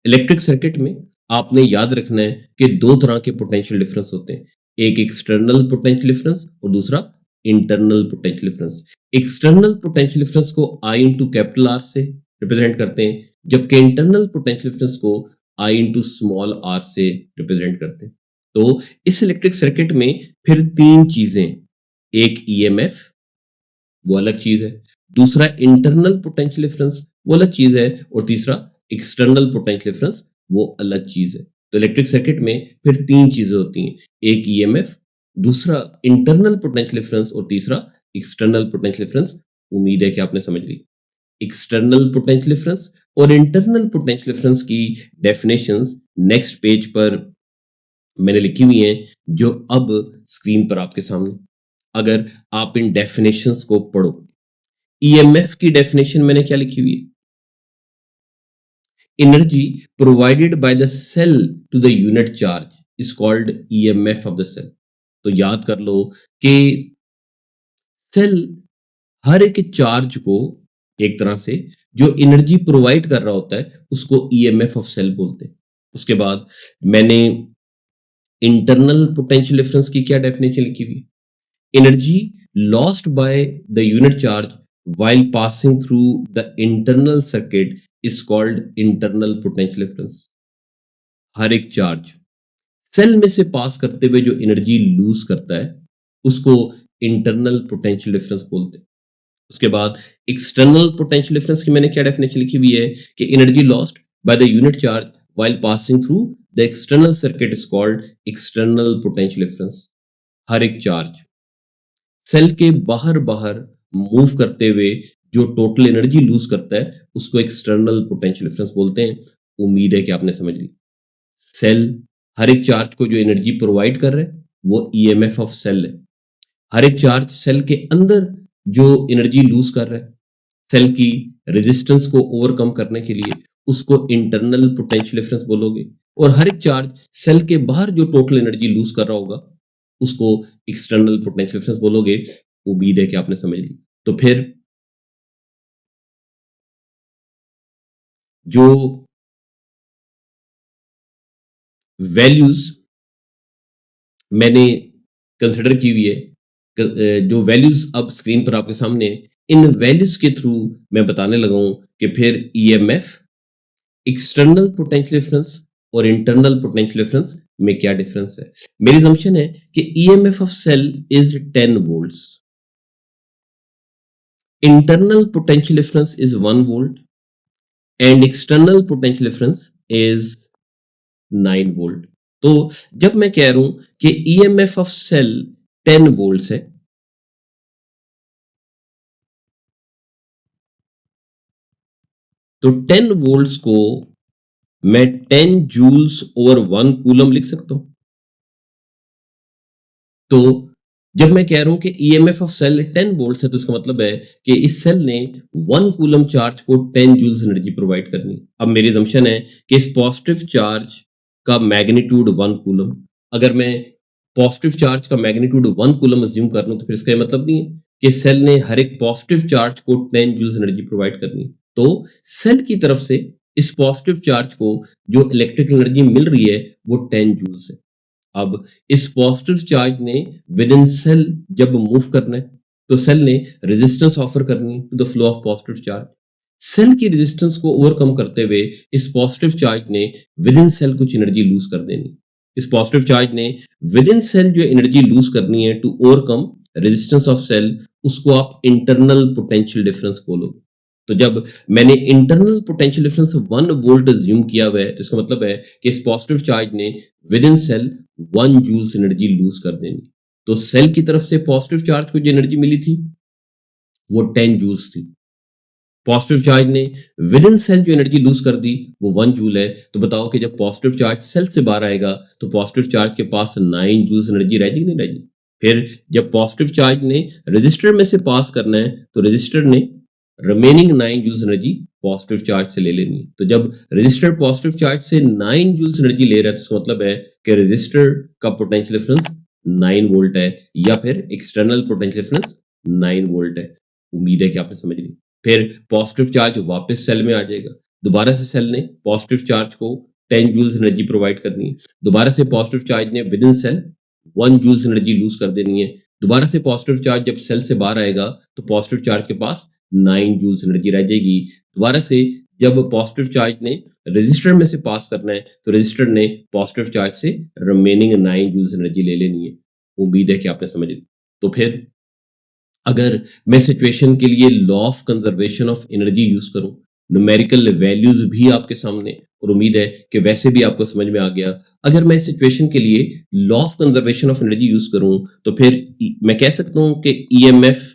इलेक्ट्रिक सर्किट में आपने याद रखना है कि दो तरह के पोटेंशियल डिफरेंस होते हैं, एक एक्सटर्नल पोटेंशियल डिफरेंस और दूसरा internal potential difference. External potential difference को आई इंटू कैपिटल आर से रिप्रेजेंट करते हैं, जबकि इंटरनल पोटेंशियल डिफरेंस को आई इंटू स्मॉल आर से रिप्रेजेंट करते हैं। तो इस इलेक्ट्रिक सर्किट में फिर तीन चीजें, एक ईएमएफ वो अलग चीज है, दूसरा इंटरनल पोटेंशियल डिफरेंस वो अलग चीज है, और तीसरा एक्सटर्नल पोटेंशियल डिफरेंस वो अलग चीज है। तो इलेक्ट्रिक सर्किट में फिर तीन चीजें होती हैं, एक ईएमएफ, दूसरा इंटरनल पोटेंशियल डिफरेंस और तीसरा एक्सटर्नल पोटेंशियल डिफरेंस। उम्मीद है कि आपने समझ ली। एक्सटर्नल पोटेंशियल डिफरेंस और इंटरनल पोटेंशियल डिफरेंस की डेफिनेशंस नेक्स्ट पेज पर मैंने लिखी हुई हैं, जो अब स्क्रीन पर आपके सामने। अगर आप इन डेफिनेशंस को पढ़ो, ईएमएफ की डेफिनेशन मैंने क्या लिखी हुई है? Energy provided by the cell to the unit charge is called EMF of the cell. तो याद कर लो कि सेल हर एक चार्ज को एक तरह से जो एनर्जी प्रोवाइड कर रहा होता है उसको ईएमएफ ऑफ सेल बोलते हैं। उसके बाद मैंने इंटरनल पोटेंशियल डिफरेंस की क्या डेफिनेशन लिखी हुई है? Energy lost by the unit charge while passing through the internal circuit is called internal potential difference। हर एक चार्ज सेल में से पास करते हुए जो एनर्जी लूज करता है उसको इंटरनल पोटेंशियल डिफरेंस बोलते हैं। उसके बाद एक्सटर्नल पोटेंशियल डिफरेंस की मैंने क्या डेफिनेशन लिखी हुई है कि energy lost by the unit charge while passing through the external circuit is called external potential difference। हर एक चार्ज सेल के बाहर बाहर मूव करते हुए जो टोटल एनर्जी लूज करता है उसको एक्सटर्नल पोटेंशियल डिफरेंस बोलते हैं। उम्मीद है कि आपने समझ ली। सेल हर एक चार्ज को जो एनर्जी प्रोवाइड कर रहा है वो ईएमएफ ऑफ सेल है। हर एक चार्ज सेल के अंदर जो एनर्जी लूज कर रहा है सेल की रेजिस्टेंस को ओवरकम करने के लिए उसको इंटरनल पोटेंशियल डिफरेंस बोलोगे। और हर एक चार्ज सेल के बाहर जो टोटल एनर्जी लूज कर रहा होगा उसको एक्सटर्नल पोटेंशियल डिफरेंस बोलोगे। उम्मीद है कि आपने समझ ली। तो फिर जो वैल्यूज मैंने कंसिडर की हुई है जो वैल्यूज अब स्क्रीन पर आपके सामने है, इन वैल्यूज के थ्रू मैं बताने लगा हूं कि फिर ईएमएफ, एक्सटर्नल पोटेंशियल डिफरेंस और इंटरनल पोटेंशियल डिफरेंस में क्या डिफरेंस है। मेरी assumption है कि EMF of cell is 10 volts, internal potential difference is 1 volt and external potential difference is 9 volt. तो जब मैं कह रहा हूं कि ईएमएफ ऑफ सेल 10 वोल्ट्स है तो 10 वोल्ट्स को मैं 10 जूल्स ओवर 1 कूलम लिख सकता हूं। तो जब मैं कह रहा हूं कि ईएमएफ ऑफ सेल 10 वोल्ट्स है तो इसका मतलब है कि इस सेल ने 1 कूलम चार्ज को 10 जूल्स एनर्जी प्रोवाइड करनी। अब मेरी assumption है कि इस पॉजिटिव चार्ज का मैग्नीट्यूड 1 कूलम, अगर मैं पॉजिटिव चार्ज का मैग्नीट्यूड 1 कूलम अज्यूम कर लूं तो फिर इसका ये मतलब नहीं है कि सेल ने हर एक पॉजिटिव चार्ज को 10 जूल्स एनर्जी प्रोवाइड करनी। तो सेल की तरफ से इस पॉजिटिव चार्ज को जो इलेक्ट्रिकल एनर्जी मिल रही है वो 10 जूल्स है। अब इस पॉजिटिव चार्ज ने विद इन सेल जब मूव करना है तो सेल ने रेजिस्टेंस ऑफर करनी to the flow of positive charge. Cell की रेजिस्टेंस को ओवरकम करते हुए इस पॉजिटिव चार्ज ने विद इन सेल कुछ एनर्जी लूज कर देनी। इस पॉजिटिव चार्ज ने विद इन सेल जो एनर्जी लूज करनी है to overcome resistance of cell उसको आप इंटरनल पोटेंशियल डिफरेंस बोलोगे। तो जब मैंने internal potential difference 1 volt assume किया हुआ है तो इसका मतलब है कि इस पॉजिटिव चार्ज ने within cell 1 joules energy lose कर देनी। तो सेल की तरफ से पॉजिटिव चार्ज को जो एनर्जी मिली थी वो 10 जूल्स थी। पॉजिटिव चार्ज ने विद इन सेल जो एनर्जी लूज कर दी वो 1 जूल है। तो बताओ कि जब पॉजिटिव चार्ज सेल से बाहर आएगा तो पॉजिटिव चार्ज के पास 9 जूल्स एनर्जी रह जाएगी नहीं रहेगी। फिर जब पॉजिटिव चार्ज ने रजिस्टर में से पास करना है तो रजिस्टर ने remaining 9 joules energy positive charge से ले लेनी है। तो जब रजिस्टर पॉजिटिव चार्ज से 9 जूल्स एनर्जी ले रहा है तो इसका मतलब है कि रजिस्टर का पोटेंशियल डिफरेंस 9 वोल्ट है या फिर एक्सटर्नल पोटेंशियल डिफरेंस 9 वोल्ट है। उम्मीद है कि आपने समझ ली। फिर पॉजिटिव चार्ज वापस सेल में आ जाएगा। दोबारा से सेल ने पॉजिटिव चार्ज को 10 जूल्स एनर्जी प्रोवाइड करनी है। दोबारा से पॉजिटिव चार्ज ने within cell 1 joules energy lose कर देनी है। दोबारा से पॉजिटिव चार्ज जब सेल से बाहर आएगा तो पॉजिटिव चार्ज के पास 9 जूल्स एनर्जी रह जाएगी। दोबारा से जब पॉजिटिव चार्ज ने रजिस्टर में से पास करना है तो रजिस्टर ने पॉजिटिव चार्ज से रिमेनिंग 9 जूल्स एनर्जी ले लेनी है। उम्मीद है कि आपने समझ ली। तो फिर अगर मैं सिचुएशन के लिए law of conservation of energy use करूं, न्यूमेरिकल वैल्यूज भी आपके सामने, और उम्मीद है कि वैसे भी आपको समझ में आ गया। अगर मैं सिचुएशन के लिए law of conservation of energy use करूं तो फिर मैं कह सकता हूं कि EMF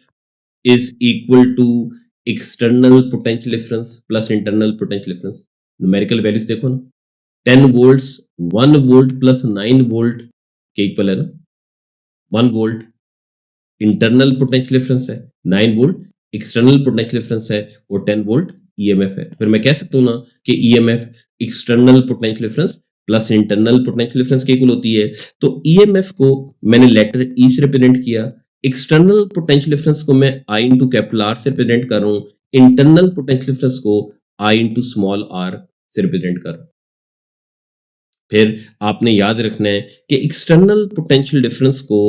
is equal to external potential difference plus internal potential difference। Numerical values देखो ना, 10 वोल्ट्स 1 वोल्ट प्लस 9 वोल्ट के इक्वल है ना। 1 वोल्ट इंटरनल पोटेंशियल डिफरेंस है, 9 वोल्ट एक्सटर्नल पोटेंशियल डिफरेंस है और 10 वोल्ट ईएमएफ है। फिर मैं कह सकता हूं ना कि EMF external potential difference plus internal potential difference के इक्वल होती है। तो ईएमएफ को मैंने लेटर ई से रिप्रेजेंट किया, एक्सटर्नल पोटेंशियल डिफरेंस को मैं आई इंटू कैपिटल आर से रिप्रेजेंट कर रहा हूं, इंटरनल पोटेंशियल डिफरेंस को आई इंटू स्मॉल आर से रिप्रेजेंट कर रहा हूं। फिर आपने याद रखना है कि एक्सटर्नल पोटेंशियल डिफरेंस को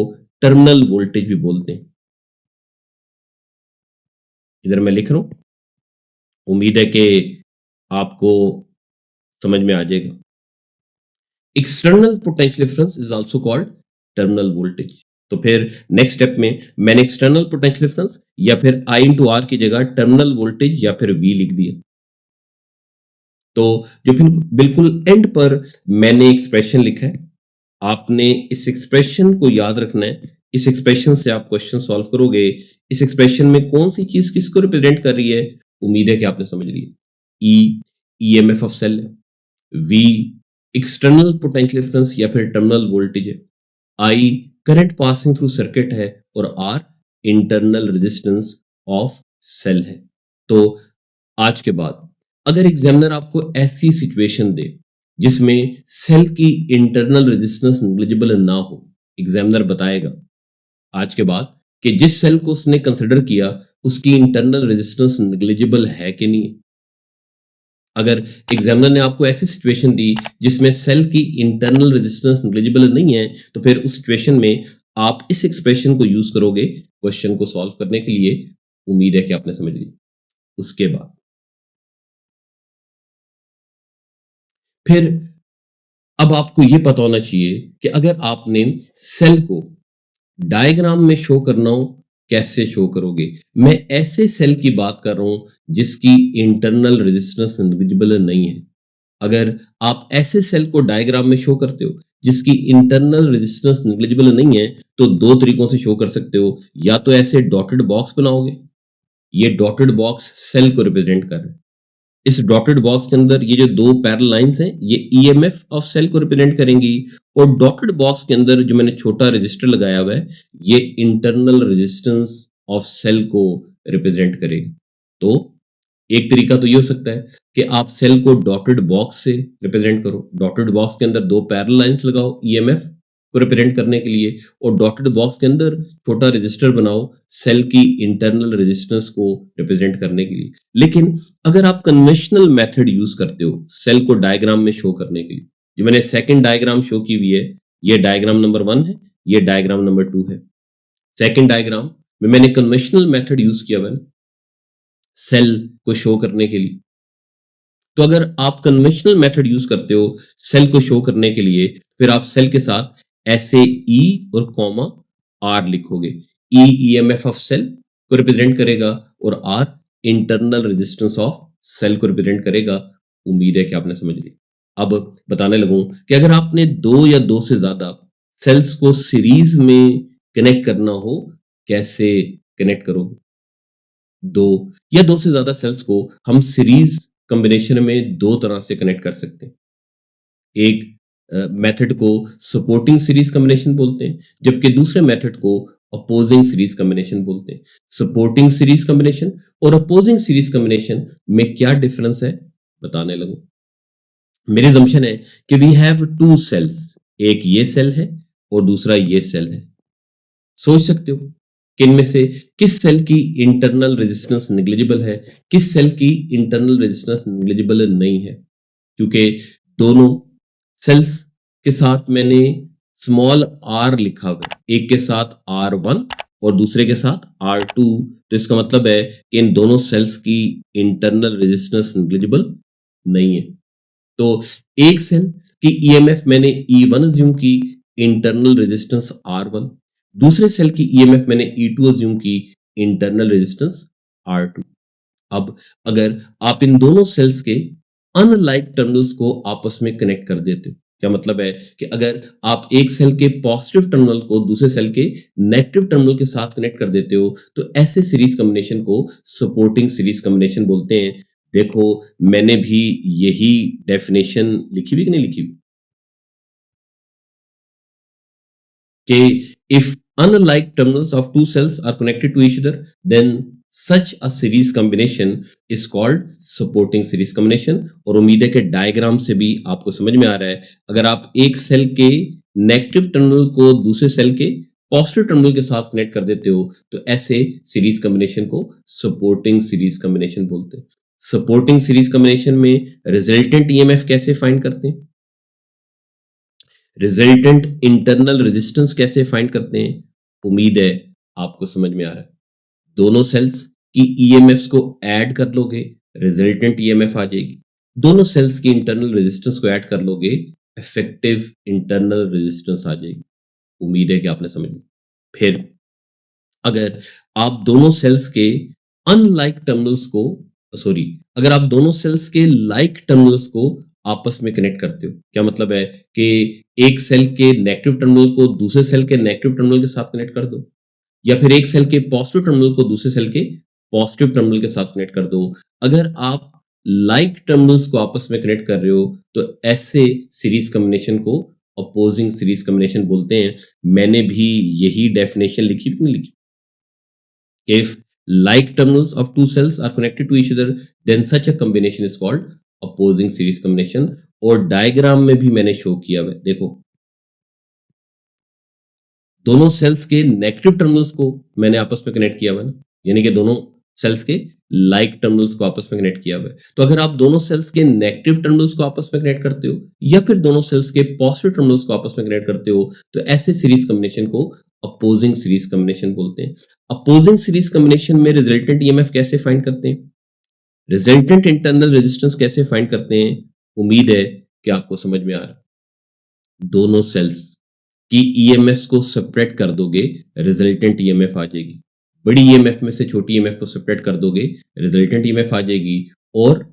टर्मिनल वोल्टेज भी बोलते हैं। इधर मैं लिख रहा हूं, उम्मीद है कि आपको समझ में आ जाएगा। External potential difference is also called terminal voltage. तो फिर नेक्स्ट स्टेप में मैंने एक्सटर्नल पोटेंशियल डिफरेंस या फिर I इंटू आर की जगह टर्मिनल वोल्टेज या फिर V लिख दिया। तो जो फिर बिल्कुल एंड पर मैंने एक्सप्रेशन लिखा है, आपने इस एक्सप्रेशन को याद रखना है। इस एक्सप्रेशन से आप क्वेश्चन सॉल्व करोगे। इस एक्सप्रेशन में कौन सी चीज किसको रिप्रेजेंट कर रही है, उम्मीद है कि आपने समझ लिया। ई ईएमएफ ऑफ सेल है, वी एक्सटर्नल पोटेंशियल डिफरेंस या फिर टर्मिनल वोल्टेज है, I current passing through circuit है और r internal resistance of cell है। तो आज के बाद अगर एग्जामिनर आपको ऐसी सिचुएशन दे जिसमें सेल की इंटरनल रेजिस्टेंस नेग्लिजिबल ना हो, एग्जामिनर बताएगा आज के बाद कि जिस सेल को उसने कंसिडर किया उसकी इंटरनल रेजिस्टेंस नेग्लिजिबल है कि नहीं। अगर एग्जामिनर ने आपको ऐसी सिचुएशन दी जिसमें सेल की इंटरनल रेजिस्टेंस नेग्लिजिबल नहीं है, तो फिर उस सिचुएशन में आप इस एक्सप्रेशन को यूज करोगे क्वेश्चन को सॉल्व करने के लिए। उम्मीद है कि आपने समझ लिया। उसके बाद फिर अब आपको यह पता होना चाहिए कि अगर आपने सेल को डायग्राम में शो करना हो, कैसे शो करोगे। मैं ऐसे सेल की बात कर रहा हूं जिसकी इंटरनल रेजिस्टेंस नेग्लिजिबल नहीं है। अगर आप ऐसे सेल को डायग्राम में शो करते हो जिसकी इंटरनल रेजिस्टेंस नेग्लिजिबल नहीं है, तो दो तरीकों से शो कर सकते हो। या तो ऐसे डॉटेड बॉक्स बनाओगे, ये डॉटेड बॉक्स सेल को रिप्रेजेंट कर रहे हैं। इस डॉटेड बॉक्स के अंदर ये जो दो पैरेलल लाइंस हैं ये ईएमएफ ऑफ सेल को रिप्रेजेंट करेंगी, और डॉटेड बॉक्स के अंदर जो मैंने छोटा रजिस्टर लगाया हुआ है ये इंटरनल रेजिस्टेंस ऑफ सेल को रिप्रेजेंट करेगी। तो एक तरीका तो ये हो सकता है कि आप सेल को डॉटेड बॉक्स से रिप्रेजेंट करो, डॉटेड बॉक्स के अंदर दो पैरेलल लाइंस लगाओ ईएमएफ को रिप्रेजेंट करने के लिए, और डॉटेड बॉक्स के अंदर छोटा रजिस्टर बनाओ सेल की इंटरनल रेजिस्टेंस को रिप्रेजेंट करने के लिए। लेकिन अगर आप कन्वेंशनल मेथड यूज करते हो सेल को डायग्राम में शो करने के लिए, जो मैंने सेकंड डायग्राम शो की हुई है, ये डायग्राम नंबर 1 है, ये डायग्राम नंबर 2 है। सेकंड डायग्राम में मैंने कन्वेंशनल मेथड यूज किया हुआ है सेल को शो करने के लिए। तो अगर आप कन्वेंशनल मेथड यूज करते हो सेल को शो करने के लिए, फिर आप सेल के साथ ऐसे ई और कॉमा आर लिखोगे। ई ईएमएफ ऑफ सेल को रिप्रेजेंट करेगा और r internal resistance of cell को रिप्रेजेंट करेगा। उम्मीद है कि आपने समझ ली। अब बताने लगूं कि अगर आपने दो या दो से ज्यादा सेल्स को सीरीज में कनेक्ट करना हो, कैसे कनेक्ट करोगे। दो या दो से ज्यादा सेल्स को हम सीरीज कॉम्बिनेशन में दो तरह से कनेक्ट कर सकते हैं। एक मेथड को सपोर्टिंग सीरीज कॉम्बिनेशन बोलते हैं, जबकि दूसरे मेथड को अपोजिंग सीरीज कॉम्बिनेशन बोलते हैं। सपोर्टिंग सीरीज कॉम्बिनेशन और अपोजिंग सीरीज कॉम्बिनेशन में क्या डिफरेंस है बताने लगूं। मेरी assumption है कि वी हैव टू सेल्स, एक ये सेल है और दूसरा ये सेल है। सोच सकते हो कि इनमें से किस सेल की इंटरनल रेजिस्टेंस नेग्लिजिबल है, किस सेल की इंटरनल रेजिस्टेंस नेग्लिजिबल नहीं है, क्योंकि दोनों सेल्स के साथ मैंने स्मॉल r लिखा हुआ है, एक के साथ R1 और दूसरे के साथ R2। तो इसका मतलब है कि इन दोनों सेल्स की इंटरनल रेजिस्टेंस नेग्लिजिबल नहीं है। तो एक सेल की ईएमएफ मैंने E1 अज्यूम की, इंटरनल रेजिस्टेंस R1। दूसरे सेल की ईएमएफ मैंने E2 अज्यूम की, इंटरनल रेजिस्टेंस R2। अब अगर आप इन दोनों सेल्स के अनलाइक टर्मिनल्स को आपस में कनेक्ट कर देते हो, क्या मतलब है कि अगर आप एक सेल के पॉजिटिव टर्मिनल को दूसरे सेल के नेगेटिव टर्मिनल के साथ कनेक्ट कर देते हो, तो ऐसे सीरीज कॉम्बिनेशन को सपोर्टिंग सीरीज कॉम्बिनेशन बोलते हैं। देखो मैंने भी यही डेफिनेशन लिखी हुई कि नहीं लिखी हुई कि if unlike terminals of two cells are connected to each other, then such a series combination is called supporting series combination। और उम्मीद है कि डायग्राम से भी आपको समझ में आ रहा है, अगर आप एक सेल के नेगेटिव टर्मिनल को दूसरे सेल के पॉजिटिव टर्मिनल के साथ कनेक्ट कर देते हो, तो ऐसे सीरीज कॉम्बिनेशन को सपोर्टिंग सीरीज कॉम्बिनेशन बोलते हैं। सपोर्टिंग सीरीज कॉम्बिनेशन में रिजल्टेंट ईएमएफ कैसे फाइंड करते हैं, रिजल्टेंट इंटरनल रेजिस्टेंस कैसे फाइंड करते हैं, उम्मीद है आपको समझ में आ रहा है। दोनों सेल्स की ईएमएफ्स को ऐड कर लोगे, रिजल्टेंट ईएमएफ आ जाएगी। दोनों सेल्स की इंटरनल रेजिस्टेंस को ऐड कर लोगे, इफेक्टिव इंटरनल रेजिस्टेंस आ जाएगी। उम्मीद है कि आपने समझ लिया। फिर अगर आप दोनों सेल्स के अनलाइक टर्मिनल्स को सॉरी अगर आप दोनों सेल्स के लाइक टर्मिनल्स को आपस में कनेक्ट करते हो, क्या मतलब है कि एक सेल के नेगेटिव टर्मिनल को दूसरे सेल के नेगेटिव टर्मिनल के साथ कनेक्ट कर दो, या फिर एक सेल के पॉजिटिव टर्मिनल को दूसरे सेल के पॉजिटिव टर्मिनल के साथ कनेक्ट कर दो। अगर आप लाइक टर्मिनल्स को आपस में कनेक्ट कर रहे हो तो ऐसे सीरीज कॉम्बिनेशन को अपोजिंग सीरीज कॉम्बिनेशन बोलते हैं। मैंने भी यही डेफिनेशन लिखी भी नहीं लिखी। If like terminals of two cells are connected to each other, then such a combination is called opposing series combination। और डायग्राम में भी मैंने शो किया है, देखो दोनों सेल्स के नेगेटिव टर्मिनल्स को मैंने आपस में कनेक्ट किया हुआ है ना, यानी कि दोनों सेल्स के लाइक टर्मिनल्स को आपस में कनेक्ट किया हुआ है। तो अगर आप दोनों सेल्स के नेगेटिव टर्मिनल्स को आपस में कनेक्ट करते हो या फिर दोनों सेल्स के पॉजिटिव टर्मिनल्स को आपस में कनेक्ट करते हो तो ऐसे सीरीज कॉम्बिनेशन को अपोजिंग सीरीज कॉम्बिनेशन बोलते हैं। अपोजिंग सीरीज कॉम्बिनेशन में रिजल्टेंट ईएमएफ कैसे फाइंड करते हैं, रिजल्टेंट इंटरनल रेजिस्टेंस कैसे फाइंड करते हैं, उम्मीद है कि आपको समझ में आ रहा है। दोनों सेल्स कि ईएमएफ को सेपरेट कर दोगे, रिजल्टेंट ईएमएफ आ जाएगी। बड़ी ईएमएफ में से छोटी ईएमएफ को सेपरेट कर दोगे, रिजल्टेंट ईएमएफ आ जाएगी। और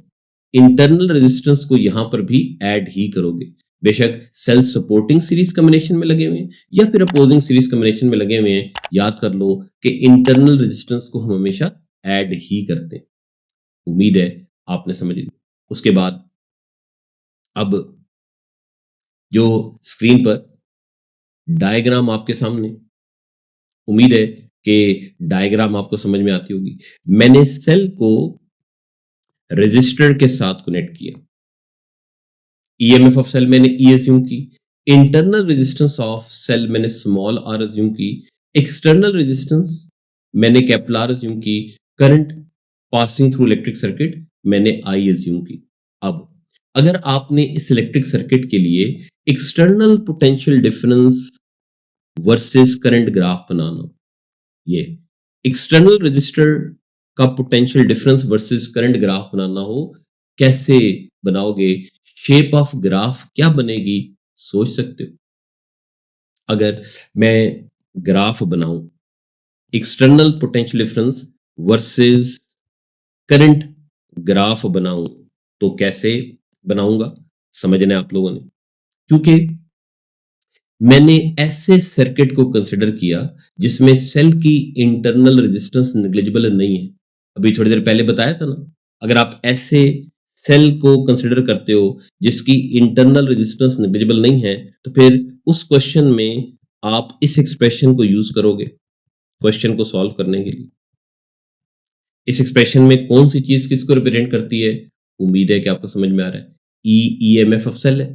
इंटरनल रेजिस्टेंस को यहां पर भी ऐड ही करोगे। बेशक सेल सपोर्टिंग सीरीज कॉम्बिनेशन में लगे हुए हैं या फिर अपोजिंग सीरीज कॉम्बिनेशन में लगे हुए हैं, याद कर लो कि इंटरनल रेजिस्टेंस को हम हमेशा ऐड ही करते हैं। उम्मीद है आपने समझ ली। उसके बाद अब जो स्क्रीन पर डायग्राम आपके सामने, उम्मीद है कि डायग्राम आपको समझ में आती होगी। मैंने सेल को रजिस्टर के साथ कनेक्ट किया, ईएमएफ ऑफ सेल मैंने ई अज्यूम की, इंटरनल रेजिस्टेंस ऑफ सेल मैंने स्मॉल आर अज्यूम की, एक्सटर्नल रेजिस्टेंस मैंने कैपिटल आर अज्यूम की, current passing through electric circuit मैंने आई अज्यूम की। अब अगर आपने इस इलेक्ट्रिक सर्किट के लिए external potential difference versus current graph बनाना, ये एक्सटर्नल रजिस्टर का potential difference versus current graph बनाना हो, कैसे बनाओगे, शेप ऑफ ग्राफ क्या बनेगी, सोच सकते हो। अगर मैं ग्राफ बनाऊं external potential difference versus current graph बनाऊं तो कैसे बनाऊंगा, समझना है आप लोगों ने। क्योंकि मैंने ऐसे सर्किट को कंसिडर किया जिसमें सेल की इंटरनल रेजिस्टेंस नेग्लिजिबल नहीं है। अभी थोड़ी देर पहले बताया था ना, अगर आप ऐसे सेल को कंसिडर करते हो जिसकी इंटरनल रेजिस्टेंस नेग्लिजिबल नहीं है तो फिर उस क्वेश्चन में आप इस एक्सप्रेशन को यूज करोगे क्वेश्चन को सॉल्व करने के लिए। इस एक्सप्रेशन में कौन सी चीज किसको रिप्रेजेंट करती है, उम्मीद है कि आपको समझ में आ रहा है। ई ईएमएफ ऑफ सेल है,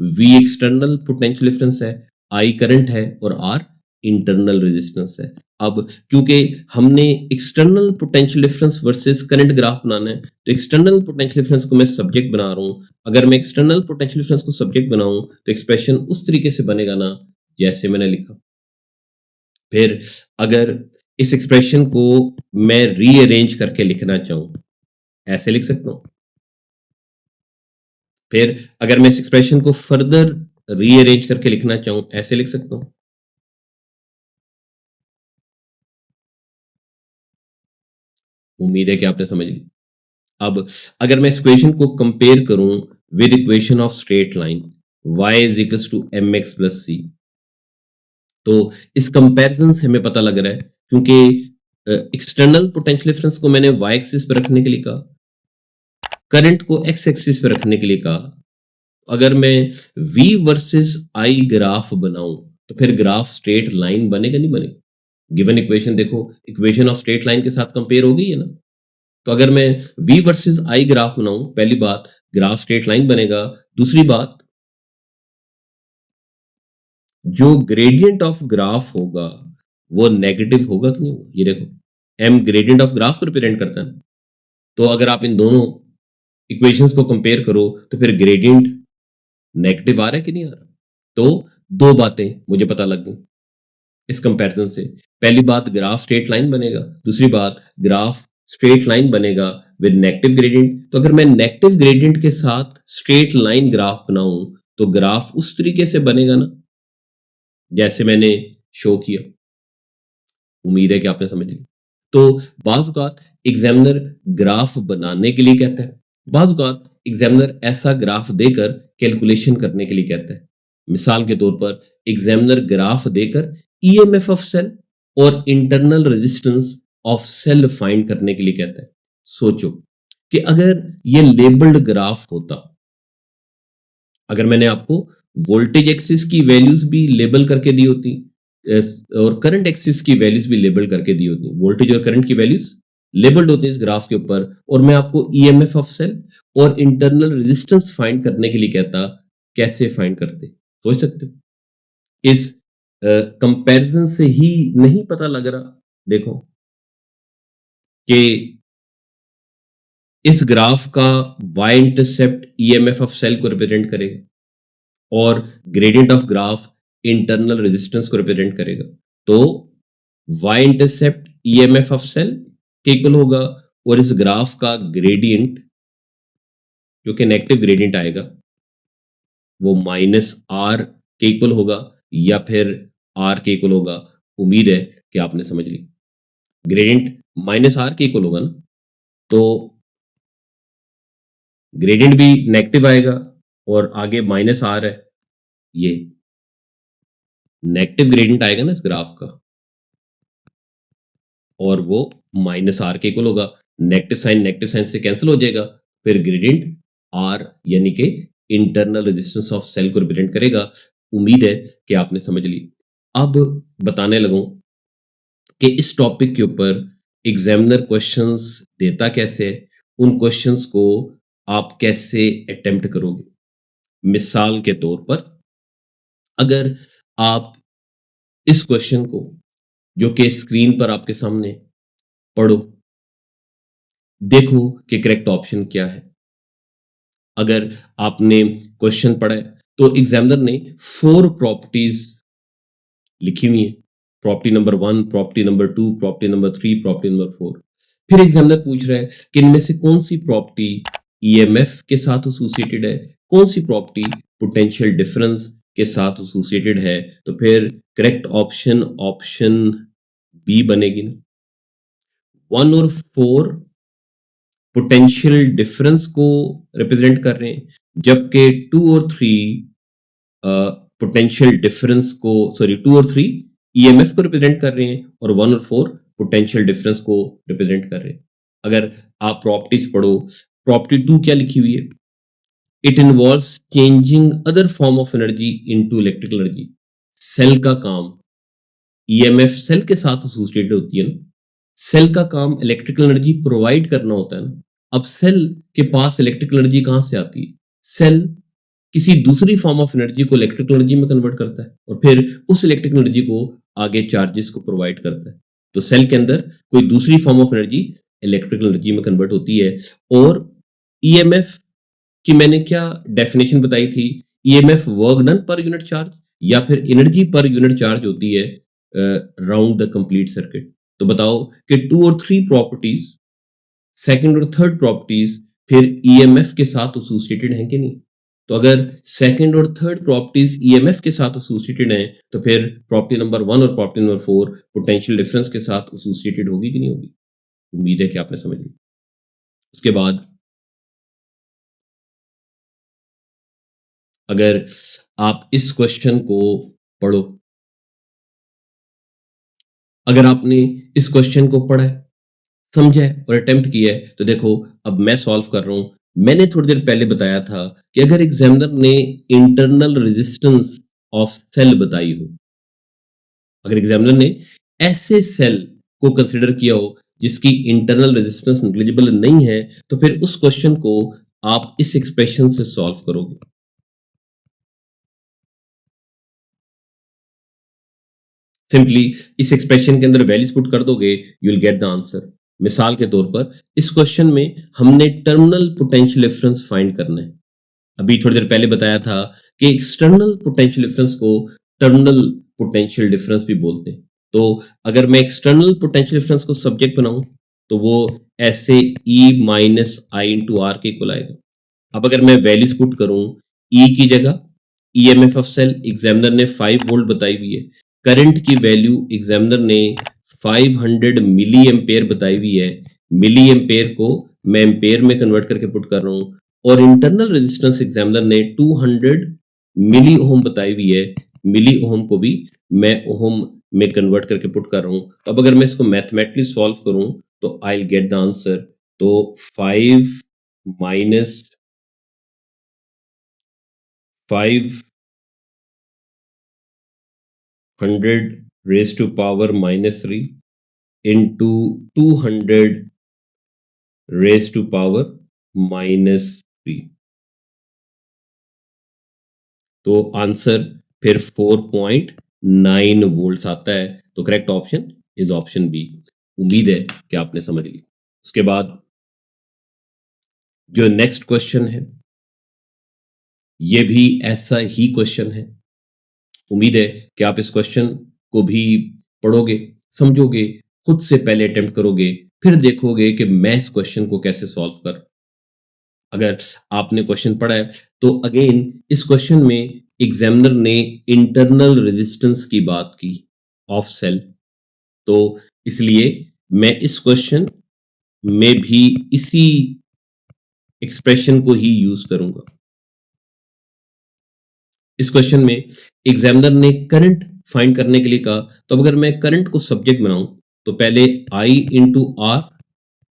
वी एक्सटर्नल पोटेंशियल डिफरेंस है, आई करंट है और आर इंटरनल रेजिस्टेंस है। अब क्योंकि हमने external potential difference versus current graph बनाना है तो एक्सटर्नल पोटेंशियल डिफरेंस को मैं सब्जेक्ट बना रहा हूं। अगर मैं एक्सटर्नल पोटेंशियल डिफरेंस को सब्जेक्ट बनाऊं तो एक्सप्रेशन उस तरीके से बनेगा ना जैसे मैंने लिखा। फिर अगर इस एक्सप्रेशन को मैं रीअरेंज करके लिखना चाहूं, ऐसे लिख सकता हूं। फिर अगर मैं इस एक्सप्रेशन को फर्दर रीअरेंज करके लिखना चाहूं, ऐसे लिख सकता हूं। उम्मीद है कि आपने समझ ली। अब अगर मैं इस इक्वेशन को कंपेयर करूं with equation of straight line y is equals to m x plus c, तो इस कंपैरिजन से हमें पता लग रहा है क्योंकि एक्सटर्नल पोटेंशियल डिफरेंस को मैंने y एक्सिस पर रखने के लिए कहा, करंट को x एक्सिस पर रखने के लिए कहा। अगर मैं v वर्सेस i ग्राफ बनाऊं तो फिर ग्राफ स्ट्रेट लाइन बनेगा नहीं बनेगा। गिवन इक्वेशन देखो, इक्वेशन ऑफ स्ट्रेट लाइन के साथ कंपेयर हो गई है ना। तो अगर मैं v वर्सेस i ग्राफ बनाऊं, पहली बात ग्राफ स्ट्रेट लाइन बनेगा, दूसरी बात जो ग्रेडियंट ऑफ ग्राफ होगा वो नेगेटिव होगा कि नहीं होगा। ये देखो m ग्रेडियंट ऑफ ग्राफ को रिप्रेजेंट करता है। तो अगर आप इन दोनों इक्वेशंस को कंपेयर करो तो फिर ग्रेडियंट नेगेटिव आ रहा है कि नहीं आ रहा। तो दो बातें मुझे पता लग गई इस कंपैरिजन से। पहली बात ग्राफ स्ट्रेट लाइन बनेगा, दूसरी बात ग्राफ स्ट्रेट लाइन बनेगा विद नेगेटिव ग्रेडियंट। तो अगर मैं नेगेटिव ग्रेडियंट के साथ स्ट्रेट लाइन ग्राफ बनाऊं तो ग्राफ उस तरीके से बनेगा ना जैसे मैंने शो किया। उम्मीद है कि आपने समझ ली। तो बाज़ औक़ात एग्ज़ामिनर ग्राफ बनाने के लिए कहता है, बाज़ औक़ात एग्ज़ामिनर ऐसा ग्राफ देकर कैलकुलेशन करने के लिए कहता है। मिसाल के तौर पर एग्ज़ामिनर ग्राफ देकर ईएमएफ ऑफ सेल और internal resistance of cell find करने के लिए कहता है। सोचो कि अगर ये लेबल्ड ग्राफ होता, अगर मैंने आपको वोल्टेज एक्सिस की वैल्यूज भी लेबल करके दी होती और करंट एक्सिस की वैल्यूज भी लेबल करके दी होती, वोल्टेज और करंट की वैल्यूज लेबल्ड होती है इस ग्राफ के ऊपर, और मैं आपको ईएमएफ ऑफ सेल और इंटरनल रेजिस्टेंस फाइंड करने के लिए कहता, कैसे फाइंड करते? सोच सकते हो? इस कंपैरिजन से ही नहीं पता लग रहा, देखो, कि इस ग्राफ का Y intercept EMF of cell को रिप्रेजेंट करेगा और gradient of graph internal resistance को रिप्रेजेंट करेगा। तो Y intercept EMF of cell के इक्वल होगा और इस ग्राफ का ग्रेडियंट, जो कि नेगेटिव ग्रेडियंट आएगा, वो माइनस आर के इक्वल होगा या फिर आर के इक्वल होगा। उम्मीद है कि आपने समझ ली। ग्रेडियंट माइनस आर के इक्वल होगा ना, तो ग्रेडियंट भी नेगेटिव आएगा और आगे माइनस आर है, ये नेगेटिव ग्रेडियंट आएगा ना इस ग्राफ का, और वो माइनस आर के इक्वल होगा। नेगेटिव साइन से कैंसिल हो जाएगा, फिर ग्रेडियंट आर यानी कि इंटरनल रेजिस्टेंस ऑफ सेल को रिप्रेजेंट करेगा। उम्मीद है कि आपने समझ ली। अब बताने लगूं कि इस टॉपिक के ऊपर एग्जामिनर क्वेश्चंस देता कैसे है, उन क्वेश्चंस को आप कैसे अटेम्प्ट करोगे। मिसाल के तौर पर अगर आप इस क्वेश्चन को, जो कि स्क्रीन पर आपके सामने, पढ़ो, देखो कि करेक्ट ऑप्शन क्या है। अगर आपने क्वेश्चन पढ़ा है तो एग्जामिनर ने 4 प्रॉपर्टीज लिखी हुई है, property number 1, property number 2, property number 3, property number 4। फिर एग्जामिनर पूछ रहा है कि इनमें से कौन सी प्रॉपर्टी ईएमएफ के साथ एसोसिएटेड है, कौन सी प्रॉपर्टी पोटेंशियल डिफरेंस के साथ एसोसिएटेड है। तो फिर करेक्ट ऑप्शन ऑप्शन बी बनेगी ना। 1 और 4 पोटेंशियल डिफरेंस को रिप्रेजेंट कर रहे हैं, जबकि 2 और 3 पोटेंशियल डिफरेंस को, सॉरी, 2 और 3 ईएमएफ को रिप्रेजेंट कर रहे हैं और 1 और 4 पोटेंशियल डिफरेंस को रिप्रेजेंट कर रहे हैं। अगर आप प्रॉपर्टीज पढ़ो, प्रॉपर्टी 2 क्या लिखी हुई है? It involves changing other form of energy into electrical energy. Cell का काम, ईएमएफ सेल के साथ एसोसिएटेड होती है ना, सेल का काम इलेक्ट्रिकल एनर्जी प्रोवाइड करना होता है ना। अब सेल के पास इलेक्ट्रिकल एनर्जी कहां से आती है? सेल किसी दूसरी फॉर्म ऑफ एनर्जी को इलेक्ट्रिकल एनर्जी में कन्वर्ट करता है और फिर उस इलेक्ट्रिकल एनर्जी को आगे चार्जेस को प्रोवाइड करता है। तो सेल के अंदर कोई दूसरी form of energy electrical energy में कन्वर्ट होती है। और ईएमएफ की मैंने क्या डेफिनेशन बताई थी? ईएमएफ वर्क डन पर यूनिट चार्ज या फिर एनर्जी पर यूनिट चार्ज होती है राउंड द कंप्लीट सर्किट। तो बताओ कि 2 और 3 प्रॉपर्टीज, सेकंड और थर्ड प्रॉपर्टीज, फिर ईएमएफ के साथ एसोसिएटेड हैं कि नहीं? तो अगर सेकंड और थर्ड प्रॉपर्टीज ईएमएफ के साथ एसोसिएटेड हैं, तो फिर प्रॉपर्टी नंबर 1 और प्रॉपर्टी नंबर 4 पोटेंशियल डिफरेंस के साथ एसोसिएटेड होगी कि नहीं होगी? उम्मीद है कि आपने समझ ली। उसके बाद अगर आप इस क्वेश्चन को पढ़ो, अगर आपने इस क्वेश्चन को पढ़ा है, समझा है और अटेम्प्ट किया है, तो देखो अब मैं सॉल्व कर रहा हूं। मैंने थोड़ी देर पहले बताया था कि अगर एग्जामिनर ने इंटरनल रेजिस्टेंस ऑफ सेल बताई हो, अगर एग्जामिनर ने ऐसे सेल को कंसिडर किया हो जिसकी इंटरनल रेजिस्टेंस नेग्लिजिबल नहीं है, तो फिर उस क्वेश्चन को आप इस एक्सप्रेशन से सॉल्व करोगे। सिंपली इस एक्सप्रेशन के अंदर वैल्यूज पुट कर दोगे, you will get the answer. मिसाल के तौर पर इस क्वेश्चन में हमने टर्मिनल पोटेंशियल डिफरेंस फाइंड करना है। अभी थोड़ी देर पहले बताया था कि एक्सटर्नल पोटेंशियल डिफरेंस को टर्मिनल पोटेंशियल डिफरेंस भी बोलते हैं। तो अगर मैं एक्सटर्नल पोटेंशियल डिफरेंस को सब्जेक्ट बनाऊं, तो वो ऐसे E minus I into R के इक्वल आएगा। अब अगर मैं वैल्यूज पुट करूं, E की जगह ईएमएफ ऑफ सेल एग्जामिनर ने 5 वोल्ट बताई हुई है, करंट की वैल्यू एग्जामिनर ने 500 मिली एम्पेयर बताई हुई है, मिली एम्पेयर को मैं एम्पेयर में कन्वर्ट करके पुट कर रहा हूं, और इंटरनल रेजिस्टेंस एग्जामिनर ने 200 मिली ओम बताई हुई है, मिली ओम को भी मैं ओम में कन्वर्ट करके पुट कर रहा हूं। तो अब अगर मैं इसको मैथमेटिकली सॉल्व करूं तो I will get the answer. तो 5 minus 500 raised to power minus 3 into 200 raised to power minus 3, तो आंसर फिर 4.9 वोल्ट्स आता है। तो correct option is option B. उम्मीद है कि आपने समझ ली। उसके बाद जो नेक्स्ट क्वेश्चन है ये भी ऐसा ही क्वेश्चन है। उम्मीद है कि आप इस क्वेश्चन को भी पढ़ोगे, समझोगे, खुद से पहले अटेम्प्ट करोगे, फिर देखोगे कि मैं इस क्वेश्चन को कैसे सॉल्व कर। अगर आपने क्वेश्चन पढ़ा है तो अगेन इस क्वेश्चन में एग्जामिनर ने इंटरनल रेजिस्टेंस की बात की ऑफ सेल, तो इसलिए मैं इस क्वेश्चन में भी इसी एक्सप्रेशन को ही यूज करूंगा। इस क्वेश्चन में एग्जामिनर ने करंट फाइंड करने के लिए कहा, तो अब अगर मैं करंट को सब्जेक्ट बनाऊं तो पहले I into R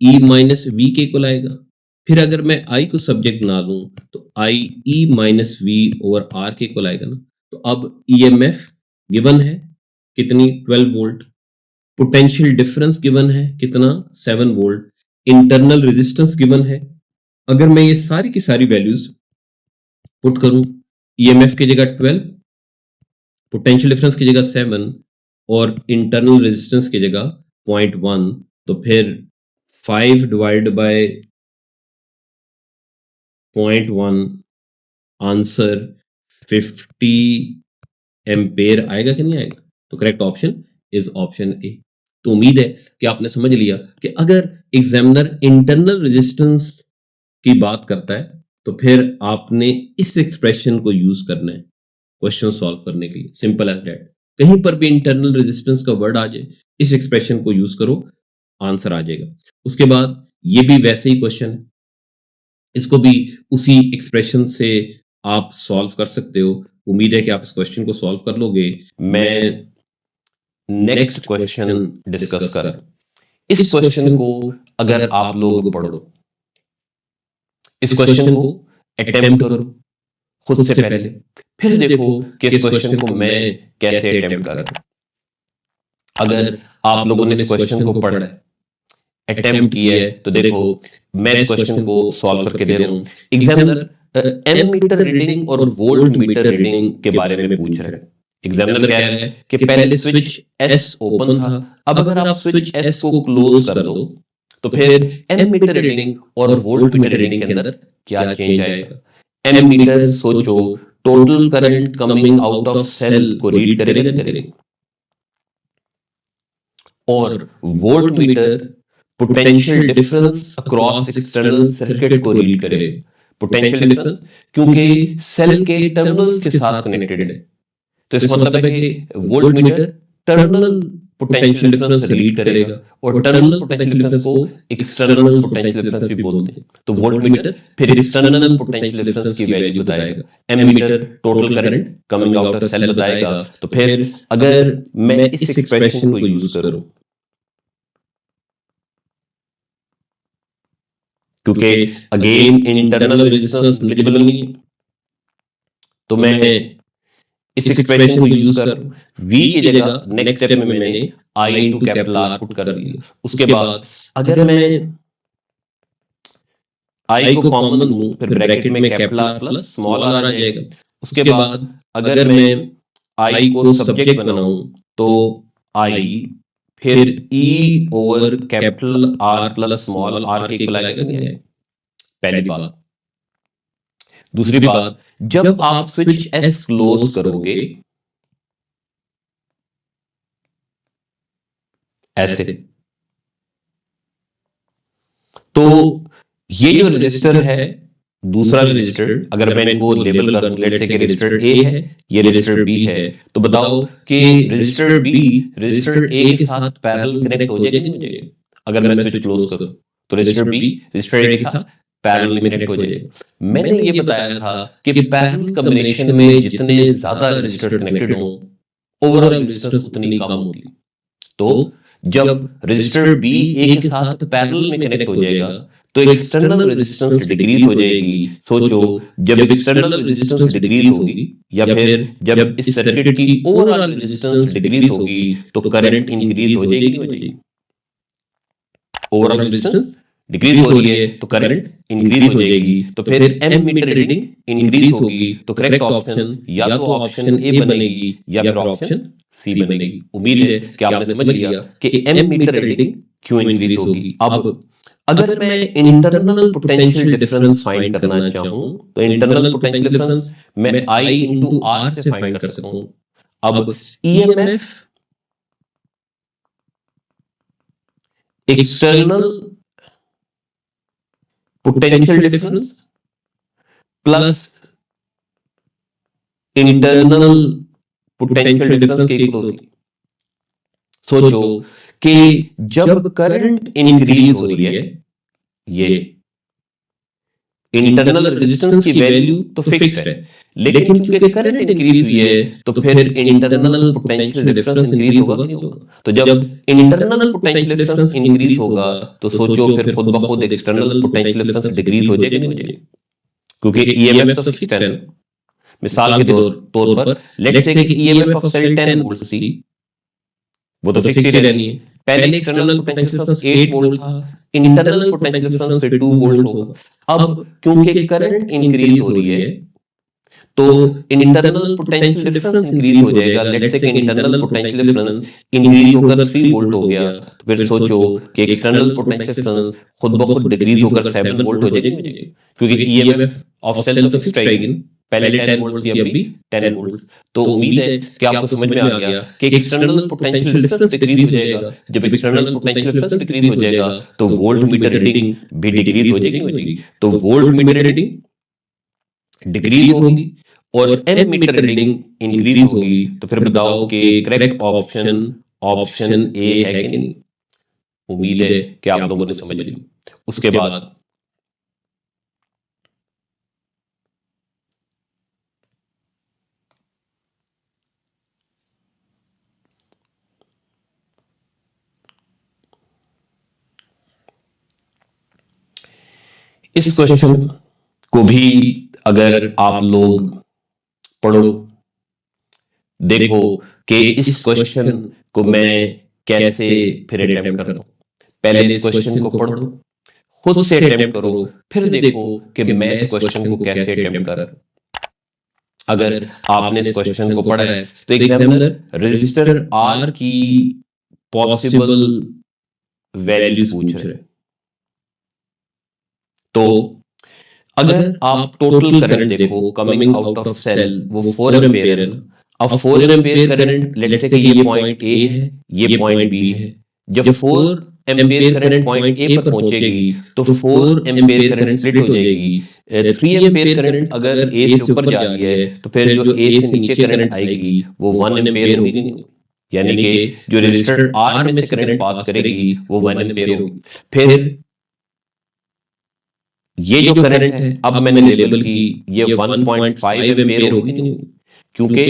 E minus V के इक्वल आएगा। फिर अगर मैं I को सब्जेक्ट बना लूं तो I E minus V over R के इक्वल आएगा ना। तो अब EMF गिवन है कितनी 12 वोल्ट, पोटेंशियल डिफरेंस गिवन है कितना 7 वोल्ट, इंटरनल रेजिस्टेंस गिवन है। अगर मैं ये सारी की सारी वैल्यूज पुट करूं, EMF की जगह 12, पोटेंशियल डिफरेंस की जगह 7 और इंटरनल रेजिस्टेंस की जगह 0.1, तो फिर 5 डिवाइड बाय 0.1 आंसर 50 एम्पेयर आएगा कि नहीं आएगा। तो correct option is option A. तो उम्मीद है कि आपने समझ लिया कि अगर एग्जामिनर इंटरनल रेजिस्टेंस की बात करता है तो फिर आपने इस एक्सप्रेशन को यूज करना है क्वेश्चन सॉल्व करने के लिए। Simple as that. कहीं पर भी इंटरनल रेजिस्टेंस का वर्ड आ जाए, इस एक्सप्रेशन को यूज करो, आंसर आ जाएगा। उसके बाद ये भी वैसे ही क्वेश्चन है, इसको भी उसी एक्सप्रेशन से आप सॉल्व कर सकते हो। उम्मीद है कि आप इस क्वेश्चन को सॉल्व कर लोगे। मैं नेक्स्ट क्वेश्चन डिस्कस कर, इस क्वेश्चन को अगर आप लोग पढ़ो, इस क्वेश्चन को अटेम्प्ट करो खुद से पहले, फिर देखो कि इस क्वेश्चन को मैं कैसे अटेम्प्ट कर रहा हूं। अगर आप लोगों ने इस क्वेश्चन को पढ़ा है, अटेम्प्ट किया है, तो देखो मैं इस क्वेश्चन को सॉल्व करके दे रहा हूं। एग्जामिनर एम मीटर रीडिंग और वोल्ट मीटर रीडिंग के बारे में पूछ रहा है। एग्जामिनर कह रहा है कि पहले स्विच एस ओपन था, अब अगर आप स्विच एस को क्लोज कर दो तो फिर एम मीटर रीडिंग और वोल्ट मीटर रीडिंग के अंदर क्या चेंज आएगा। एम मीटर सोचो total current coming out of cell को रीड करेगा नहीं करेगा, और voltmeter potential difference across external circuit को रीड करेगा। पोटेंशियल डिफरेंस क्योंकि सेल के टर्मिनल्स के साथ कनेक्टेड है, तो इसका मतलब है कि voltmeter terminal potential difference read करेगा, और टर्मिनल पोटेंशियल डिफरेंस को एक्सटर्नल पोटेंशियल डिफरेंस भी बोलते हैं। तो वोल्ट मीटर फिर एक्सटर्नल पोटेंशियल डिफरेंस की वैल्यू बताएगा, ammeter total current coming out of cell बताएगा। तो फिर अगर मैं इस एक्सप्रेशन को यूज करूं, क्योंकि अगेन इंटरनल रेजिस्टेंस नेग्लिजिबल नहीं है, तो मैं इस एक्सप्रेशन को यूज कर v की जगह नेक्स्ट स्टेप में मैंने i into capital R put कर दिया। उसके बाद अगर मैं i को कॉमन लूं, फिर ब्रैकेट में capital R plus small r आ जाएगा। उसके बाद अगर मैं i को सब्जेक्ट बनाऊं तो i फिर e over capital R plus small r के इक्वल आएगा नहीं आएगा, पहली बात। दूसरी बात, जब आप स्विच एस क्लोज करोगे ऐसे, तो ये जो रजिस्टर है दूसरा रजिस्टर, अगर मैं इनको लेबल कर दूं, लेट्स से कि रजिस्टर ए है, ये रजिस्टर बी है, तो बताओ कि रजिस्टर बी रजिस्टर ए के साथ पैरेलल कनेक्ट हो जाएगा नहीं हो जाएगा? अगर मैं स्विच क्लोज करूं तो रजिस्टर बी रजिस्टर ए के साथ पैरेलल में कनेक्ट हो जाएगा। मैंने ये बताया था कि पैरेलल कॉम्बिनेशन में जितने ज्यादा रजिस्टर कनेक्टेड हों, ओवरऑल रेजिस्टेंस उतनी कम होगी। तो जब रजिस्टर बी ए के साथ पैरेलल में कनेक्ट हो जाएगा तो एक्सटर्नल रेजिस्टेंस डिक्रीज हो जाएगी। सोचो, जब एक्सटर्नल रेजिस्टेंस डिक्रीज होगी या फिर जब इस सर्किट की ओवरऑल रेजिस्टेंस डिक्रीज होगी तो करंट इंक्रीज हो जाएगी नहीं हो जाएगी? ओवरऑल रेजिस्टेंस डिक्रीज हो रही है तो करंट इंक्रीज हो जाएगी। तो फिर एम मीटर रीडिंग इंक्रीज होगी तो करेक्ट ऑप्शन या तो ऑप्शन ए बनेगी या फिर ऑप्शन सी बनेगी। उम्मीद है कि आपने समझ लिया कि एम मीटर रीडिंग क्यों इंक्रीज होगी। अब अगर मैं इंटरनल पोटेंशियल डिफरेंस फाइंड करना चाहूं तो इंटरनल पोटेंशियल डिफरेंस मैं आई इंटू आर से फाइंड कर सकता हूं। अब EMF external potential difference plus internal potential difference के इक्वल होती है। सोचो कि जब करंट इंक्रीज हो रही है, ये इंटरनल रेजिस्टेंस की वैल्यू तो फिक्स है, लेकिन क्योंकि करंट इंक्रीज हुई है तो फिर इंटरनल पोटेंशियल डिफरेंस इंक्रीज होगा नहीं होगा? तो जब इंटरनल पोटेंशियल डिफरेंस इंक्रीज होगा तो सोचो फिर खुद ब खुद एक्सटर्नल पोटेंशियल डिफरेंस डिक्रीज हो जाएगा नहीं हो जाएगा? क्योंकि ईएमएफ तो फिक्स है। मिसाल के तौर पर लेट्स से कि ईएमएफ ऑफ सेल 10 वोल्ट थी, वो तो फिक्स ही रहनी है। पहले एक्सटर्नल पोटेंशियल डिफरेंस 8 वोल्ट था, इंटरनल पोटेंशियल डिफरेंस फिर 2 वोल्ट होगा। अब क्योंकि करंट इंक्रीज हो रही है तो इंटरनल पोटेंशियल डिफरेंस इंक्रीज हो जाएगा। लेट्स से कि इंटरनल पोटेंशियल डिफरेंस इंक्रीज होकर 3 वोल्ट हो गया, तो फिर सोचो कि एक्सटर्नल पोटेंशियल डिफरेंस खुद ब खुद डिक्रीज होकर 7 वोल्ट हो जाएगी क्योंकि ईएमएफ ऑफ सेल तो फिक्स रहेगी। पहले 10 वोल्ट थी, अभी 10 वोल्ट। तो उम्मीद है कि आपको समझ में आ गया कि एक्सटर्नल पोटेंशियल डिफरेंस डिक्रीज हो जाएगा। जब एक्सटर्नल पोटेंशियल डिफरेंस डिक्रीज हो जाएगा तो वोल्ट मीटर रीडिंग भी डिक्रीज हो जाएगी। तो वोल्ट मीटर रीडिंग डिक्रीज होगी और एम मीटर रीडिंग इंक्रीज होगी। तो फिर बताओ कि करेक्ट ऑप्शन ऑप्शन ए है कि नहीं? उम्मीद है कि आप लोगों ने समझ लिया। उसके बाद इस क्वेश्चन को भी अगर आप लोग पढ़ो, देखो कि इस क्वेश्चन को मैं कैसे फिर अटेम्प्ट करता हूं। पहले इस क्वेश्चन को पढ़ो, खुद से अटेम्प्ट करो, फिर देखो कि मैं इस क्वेश्चन को कैसे अटेम्प्ट कर। अगर आपने इस क्वेश्चन को पढ़ा है तो एग्जामिनर रजिस्टर आर की पॉसिबल वैल्यूज पूछ रहे हैं। तो अगर आप टोटल करंट देखो कमिंग आउट ऑफ सेल वो 4 एम्पीयर है। अब 4 एम्पीयर करंट लेट्स से कि ये पॉइंट ए है, ये पॉइंट बी है। जब 4 एम्पीयर करंट पॉइंट ए पर पहुंचेगी तो 4 एम्पीयर करंट स्प्लिट हो जाएगी। 3 एम्पीयर करंट अगर ए से ऊपर जा रही है तो फिर जो ए से नीचे करंट आएगी वो 1 एम्पीयर होगी, यानी कि जो रजिस्टर आर में से करंट पास करेगी वो 1 एम्पीयर होगी। फिर ये जो करंट है अब मैंने लेबल की ये 1.5 एम्पीयर होगी नहीं, क्योंकि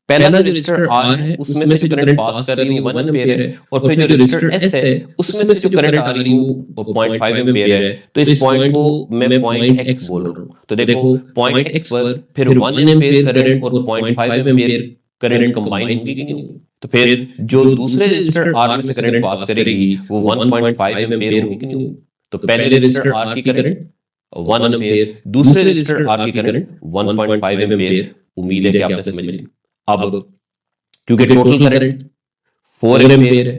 पहला जो रजिस्टर आर है उसमें से जो करंट पास कर रही है 1 एम्पीयर है और फिर जो रजिस्टर एस है उसमें से जो करंट आ रही है वो 0.5 एम्पीयर है। तो इस पॉइंट को मैं पॉइंट एक्स बोल रहा हूं। तो देखो पॉइंट एक्स पर फिर 1 एम्पीयर करंट और 0.5 एम्पीयर करंट कंबाइन होगी कि नहीं? तो फिर जो दूसरे रजिस्टर आर में से करंट पास करेगी वो 1.5 एम्पीयर होगी कि नहीं? तो पहले रजिस्टर आर की करंट 1 एम्पीयर, दूसरे रजिस्टर आर की करंट 1.5 एम्पीयर। उम्मीद है कि आपने समझ लिया। अब क्योंकि टोटल करंट 4 एम्पीयर है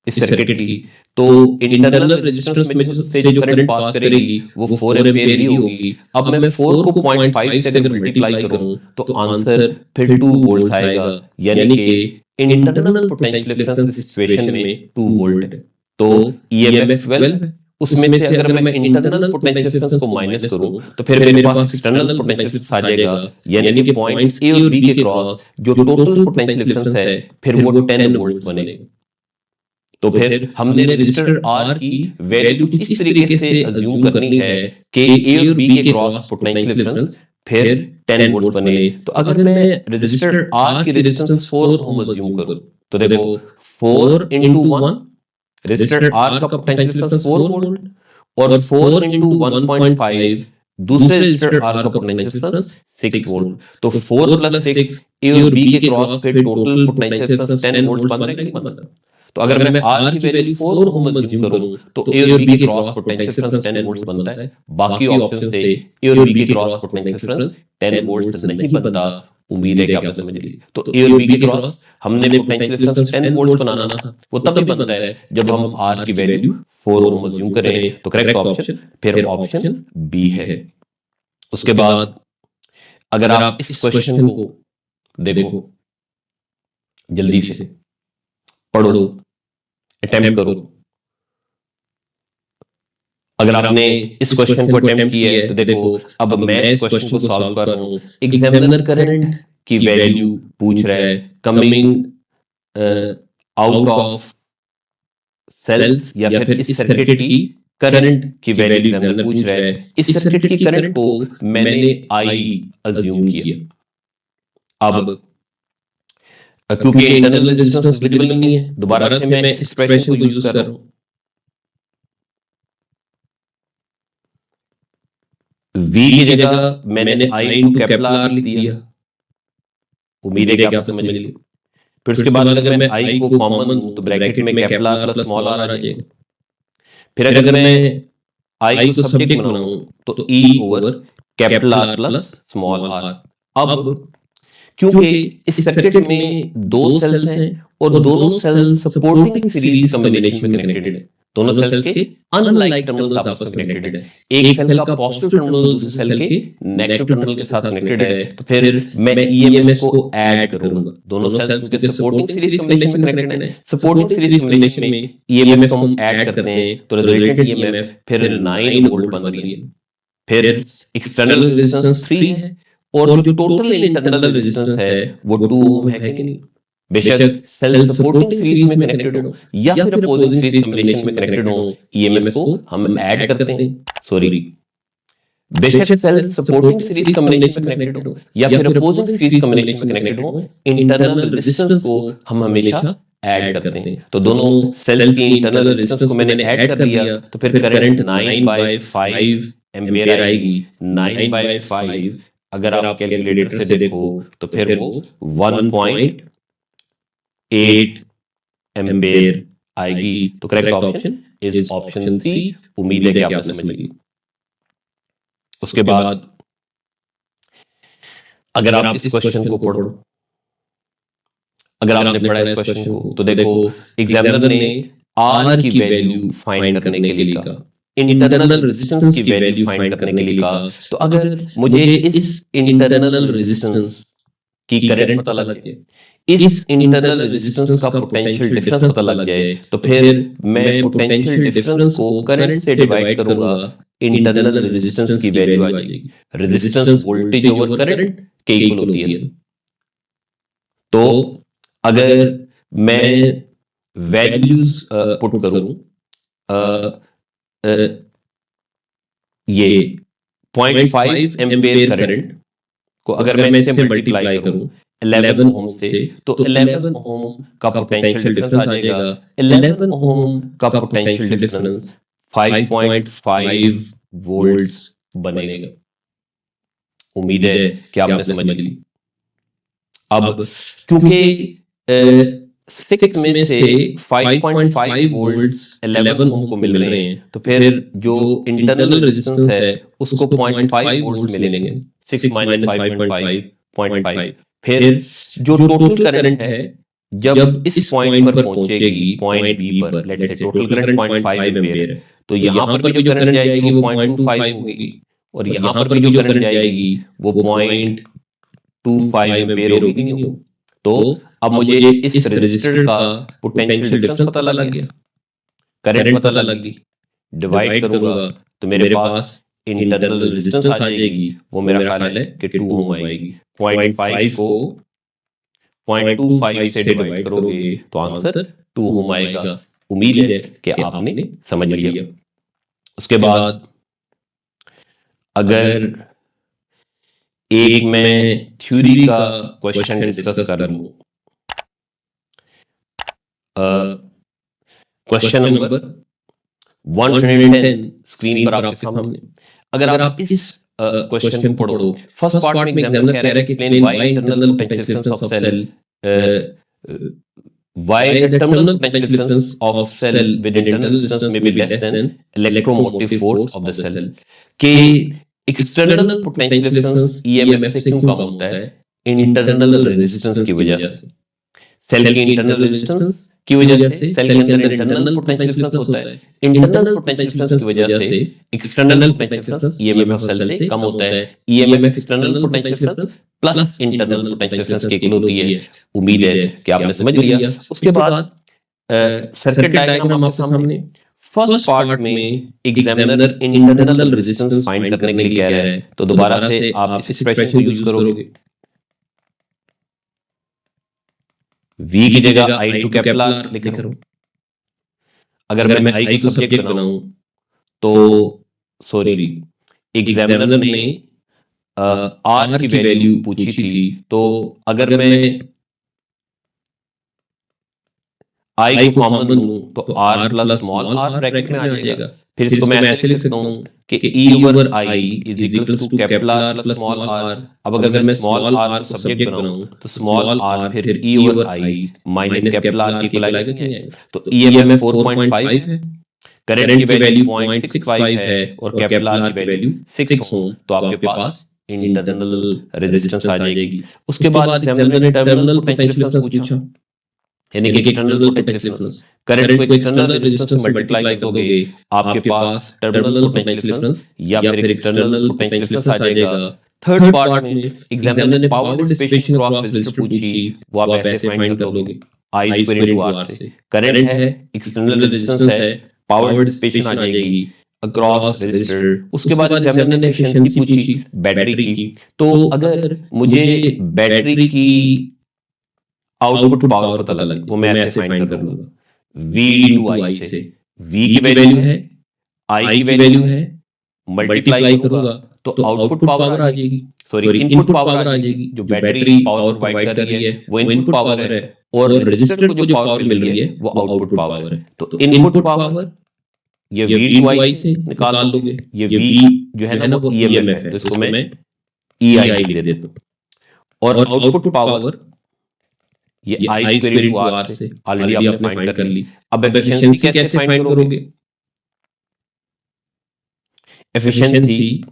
इस सर्किट की, तो इंटरनल रेजिस्टेंस में से जो करंट पास करेगी वो 4 एम्पीयर ही होगी। अब मैं 4 को 0.5 से अगर मल्टीप्लाई करूं तो आंसर फिर 2 वोल्ट आएगा, यानी कि इंटरनल पोटेंशियल डिफरेंस इस इक्वेशन में 2 वोल्ट है। तो ईएमएफ 12 उसमें से अगर मैं इंटरनल पोटेंशियल डिफरेंस को माइनस करूं तो फिर मेरे पास एक्सटर्नल पोटेंशियल डिफरेंस आ जाएगा, यानी कि पॉइंट्स ए और बी के क्रॉस जो टोटल पोटेंशियल डिफरेंस है फिर वो 10 वोल्ट बनेगा। तो फिर हमने रजिस्टर आर की वैल्यू कुछ इस तरीके से अज्यूम करनी है कि ए और बी के क्रॉस पोटेंशियल डिफरेंस फिर 10 वोल्ट बने। तो अगर मैं रजिस्टर आर की रेजिस्टेंस 4 ओम अज्यूम करूं तो देखो 4 into 1 रजिस्टर आर का पोटेंशियल डिफरेंस 4 वोल्ट और 4 into 1.5 दूसरे रजिस्टर आर का पोटेंशियल डिफरेंस 6 वोल्ट। तो 4 प्लस 6 ए और बी के क्रॉस फिर टोटल पोटेंशियल डिफरेंस 10 वोल्ट बन रहा है कि नहीं बन रहा? तो अगर मैं आर की वैल्यू 4 ओम अज्यूम करूं तो ए और बी के क्रॉस पोटेंशियल डिफरेंस 10 वोल्ट बनता है। बाकी ऑप्शन से ए और बी के क्रॉस पोटेंशियल डिफरेंस 10 वोल्ट नहीं बनता। उम्मीद है कि आपने समझ ली। तो ए और बी के क्रॉस हमने पोटेंशियल डिफरेंस 10 वोल्ट बनाना था, वो तब बनता है जब हम आर की वैल्यू 4 ओम अज्यूम करें। तो करेक्ट ऑप्शन फिर ऑप्शन बी है। उसके बाद अगर आप इस क्वेश्चन को देखो, जल्दी से पढ़ो, अटेम्प्ट करो। अगर आपने इस क्वेश्चन को अटेम्प्ट किया है तो देखो अब मैं इस क्वेश्चन को सॉल्व कर रहा हूं। एग्जामिनर करंट की वैल्यू पूछ रहा है कमिंग आउट ऑफ सेल्स या फिर इस सर्किट की करंट की वैल्यू एग्जामिनर पूछ रहा है। इस सर्किट की करंट को मैंने आई अज्यूम किया। अब क्योंकि इंटरनल रेजिस्टेंस विजिबल नहीं है, दोबारा से मैं इस एक्सप्रेशन को यूज कर रहा हूं। V की जगह मैंने I इनटू कैपिटल R लिख दिया। उम्मीद है कि आप समझ ली। फिर उसके बाद अगर मैं I को कॉमन लूं तो ब्रैकेट में capital R plus small r आ जाएगा। फिर अगर मैं I को सब्जेक्ट बनाऊं तो E over capital R plus small r। अब क्योंकि इस सर्किट में दो सेल्स हैं और दोनों सेल्स सपोर्टिंग सीरीज कॉम्बिनेशन में कनेक्टेड है। दोनों सेल्स के अनलाइक टर्मिनल्स आपस में कनेक्टेड है। एक सेल का पॉजिटिव टर्मिनल दूसरे सेल के नेगेटिव टर्मिनल के साथ कनेक्टेड है। तो फिर मैं ईएमएफ को ऐड करूंगा। दोनों सेल्स के सपोर्टिंग सीरीज कॉम्बिनेशन में कनेक्टेड है। सपोर्टिंग सीरीज कॉम्बिनेशन में ईएमएफ हम ऐड करते हैं तो रिजल्टेंट ईएमएफ फिर 9 वोल्ट बन रही है। फिर एक्सटर्नल रेजिस्टेंस 3 है और जो टोटल इंटरनल रेजिस्टेंस है वो 2 ओम है कि नहीं। बेशक सेल सपोर्टिंग सीरीज में कनेक्टेड हो या फिर अपोजिंग सीरीज कॉम्बिनेशन में कनेक्टेड हो, ईएमएफ को हम ऐड करते हैं। सॉरी, बेशक सेल सपोर्टिंग सीरीज कॉम्बिनेशन में कनेक्टेड हो या फिर अपोजिंग सीरीज कॉम्बिनेशन में कनेक्टेड हो, इंटरनल रेजिस्टेंस को हम हमेशा ऐड करते हैं। तो दोनों सेल की इंटरनल रेजिस्टेंस को मैंने ऐड कर दिया तो फिर करंट 9/5 एम्पीयर आएगी। 9/5 अगर आप कैलकुलेटर से देखो तो फिर वो 1.8 एम्पीयर आएगी। तो correct option is option C. उम्मीद है कि आपने समझ ली। उसके बाद अगर आप इस क्वेश्चन को पढ़ो, अगर आपने पढ़ा इस क्वेश्चन को तो देखो एग्जामिनर ने आर की वैल्यू फाइंड करने के लिए कहा, इंटरनल रेजिस्टेंस की वैल्यू फाइंड करने के लिए कहा। तो अगर मुझे इस इंटरनल रेजिस्टेंस की करंट पता लग जाए, इस इंटरनल रेजिस्टेंस का पोटेंशियल डिफरेंस पता लग जाए तो फिर मैं पोटेंशियल डिफरेंस को करंट से डिवाइड करूंगा। इंटरनल रेजिस्टेंस की वैल्यू आ जाएगी। रेजिस्टेंस वोल्टेज ओवर करंट के इक्वल होती है। तो अगर मैं वैल्यूज पुट करूं ये 0.5 एम्पीयर करंट को अगर मैं इसे मल्टीप्लाई करूं 11 ओम से तो 11 ओम का पोटेंशियल डिफरेंस आ जाएगा। 11 ओम का पोटेंशियल डिफरेंस 5.5 वोल्ट्स बनेगा। उम्मीद है कि आपने समझ ली। अब क्योंकि 6 में से 5.5 वोल्ट्स 11 ओम को मिल रहे हैं तो फिर जो इंटरनल रेजिस्टेंस है उसको 0.5 वोल्ट मिलेंगे। 6 माइनस 5.5 0.5। फिर जो टोटल करंट है जब इस पॉइंट पर पहुंचेगी, पॉइंट बी पर, let's say total current 0.5 ampere है तो यहां पर भी जो करंट जाएगी वो 0.25 होगी और यहां पर भी जो करंट जाएगी वो 0.25 एम्पीयर होगी नहीं हो। तो अब मुझे इस रेजिस्टर का पोटेंशियल डिफरेंस पता लग गया, करंट पता लग गई। डिवाइड करूंगा तो मेरे पास इंटरनल रेजिस्टेंस आ जाएगी, वो मेरा ख्याल है कि 2 ओम आएगी। 0.5 को 0.25 से डिवाइड करोगे तो आंसर 2 ओम आएगा। उम्मीद है कि आपने समझ लिया। उसके बाद अगर एक मैं थ्योरी का क्वेश्चन डिस्कस कर लूं, क्वेश्चन नंबर 110 स्क्रीन पर आपके सामने। अगर आप इस क्वेश्चन को पढ़ो, फर्स्ट पार्ट में एग्जामिनर कह रहा है कि explain why internal potential difference of cell, why the terminal potential difference of cell with internal resistance may be less than electromotive force of the cell। कि एक्सटर्नल पोटेंशियल डिफरेंस EMF से क्यों कम होता है? Internal resistance की वजह से। Cell की internal resistance की वजह से सेल के अंदर इंटरनल पोटेंशियल डिफरेंस होता है। इंटरनल पोटेंशियल डिफरेंस की वजह से external potential difference EMF of cell से कम होता है। EMF external potential difference plus internal potential difference की इक्वल होती है। उम्मीद है कि आपने समझ लिया। उसके बाद सर्किट डायग्राम आपके सामने। फर्स्ट पार्ट में एग्जामिनर इंटरनल रेजिस्टेंस फाइंड करने के लिए कह रहा है, तो दोबारा से आप इस एक्सप्रेशन को यूज करोगे। V की जगह I2 कैपिटल R लिख रहा हूं। अगर मैं I को सब्जेक्ट बनाऊं तो सॉरी, एग्जामिनर ने R की वैल्यू पूछी थी, तो अगर मैं I को कॉमन लूं तो R plus small r bracket में आ जाएगा। फिर इसको मैं ऐसे लिख सकता हूं कि E over I is equals to capital R plus small r। अब अगर मैं स्मॉल r को सब्जेक्ट बनाऊं तो स्मॉल r फिर E over I minus capital R की इक्वल आएगा। तो EMF 4.5 है, करंट की वैल्यू 0.65 है और कैपिटल R की वैल्यू 6 ओम। तो आपके पास इंटरनल रेजिस्टेंस आ जाएगी। उसके बाद एग्जामिनर ने टर्मिनल पोटेंशियल डिफरेंस पूछा, यानी कि एक्सटर्नल पोटेंशियल डिफरेंस। करंट को एक्सटर्नल रेजिस्टेंस से मल्टीप्लाई करोगे, आपके पास टर्मिनल पोटेंशियल डिफरेंस या फिर एक्सटर्नल पोटेंशियल डिफरेंस आ जाएगा। थर्ड पार्ट में एग्जामिनर ने पावर डिसिपेशन क्रॉस रेजिस्टर पूछी, वो आप ऐसे फाइंड कर लोगे I स्क्वायर इनटू R से। करंट है, एक्सटर्नल रेजिस्टेंस है, पावर डिसिपेशन आ जाएगी अक्रॉस रेजिस्टर। उसके बाद एग्जामिनर ने एफिशिएंसी पूछी बैटरी की, तो अगर मुझे बैटरी की आउटपुट पावर पता लगे, वो मैं ऐसे फाइंड कर लूंगा V इनटू I से। V की वैल्यू है, I की वैल्यू है, मल्टीप्लाई करूंगा तो आउटपुट पावर आ जाएगी, सॉरी इनपुट पावर आ जाएगी। जो बैटरी पावर प्रोवाइड कर रही है वो इनपुट पावर है, और रेजिस्टर को जो पावर मिल रही है वो आउटपुट पावर है। तो इनपुट पावर ये V इनटू I से निकाल लोगे, ये V जो है ना वो EMF है, तो इसको मैं EI दे देता हूं। और आउटपुट पावर ये I स्क्वायर इनटू R से ऑलरेडी आपने फाइंड कर ली। अब एफिशिएंसी कैसे फाइंड करोगे? एफिशिएंसी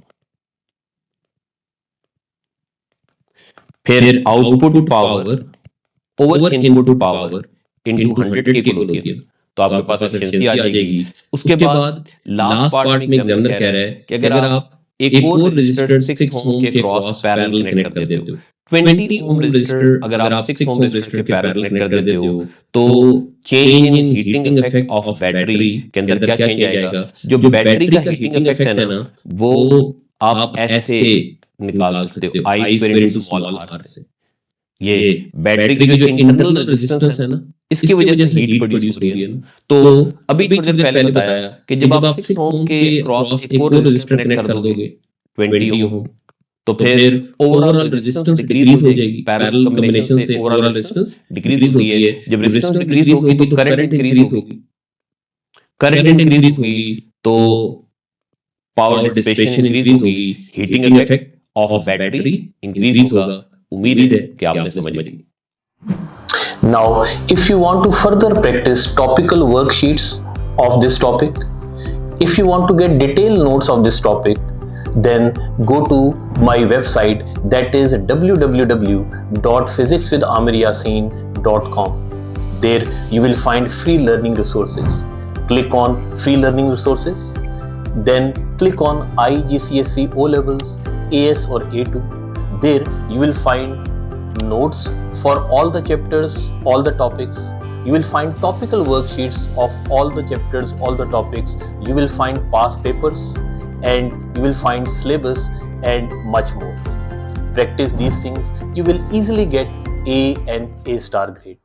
फिर output power over input power into 100 की इक्वल होती है, तो आपके पास एफिशिएंसी आ जाएगी। उसके बाद लास्ट पार्ट में एग्जामिनर कह रहा है कि अगर आप एक और रेजिस्टर 6 ओम के क्रॉस पैरेलल कनेक्ट कर देते हो, 20 ओम रेजिस्टर अगर आप 6 ओम रेजिस्टर के पैरेलल कनेक्ट कर देते हो, तो change in heating effect of battery के अंदर क्या चेंज आएगा? जो बैटरी का हीटिंग इफेक्ट है ना, वो आप ऐसे निकाल सकते हो I square into small r से। ये बैटरी की जो इंटरनल रेजिस्टेंस है ना, इसकी वजह से हीट प्रोड्यूस हो रही है ना। तो अभी थोड़ी देर पहले बताया कि जब आप 6 ओम के क्रॉस एक और रेजिस्टर कनेक्ट कर दोगे 20 ओम, तो फिर ओवरऑल रेजिस्टेंस डिक्रीज हो जाएगी। पैरेलल कॉम्बिनेशन से ओवरऑल रेजिस्टेंस डिक्रीज होती है। जब रेजिस्टेंस डिक्रीज होगी तो करंट इंक्रीज होगी, करंट इंक्रीज होगी तो पावर डिसिपेशन इंक्रीज होगी, heating effect of battery increase होगा। उम्मीद है कि आपने समझ ली। Now, if you want to further practice topical worksheets of this topic, if you want to get detailed notes of this topic, then go to my website, that is www.physicswithamiryasin.com. There you will find free learning resources. Click on free learning resources, then click on IGCSE O levels, AS or A2. There you will find notes for all the chapters, all the topics, You will find topical worksheets of all the chapters, all the topics. You will find past papers and you will find syllabus and much more. Practice these things, you will easily get A and A star grade.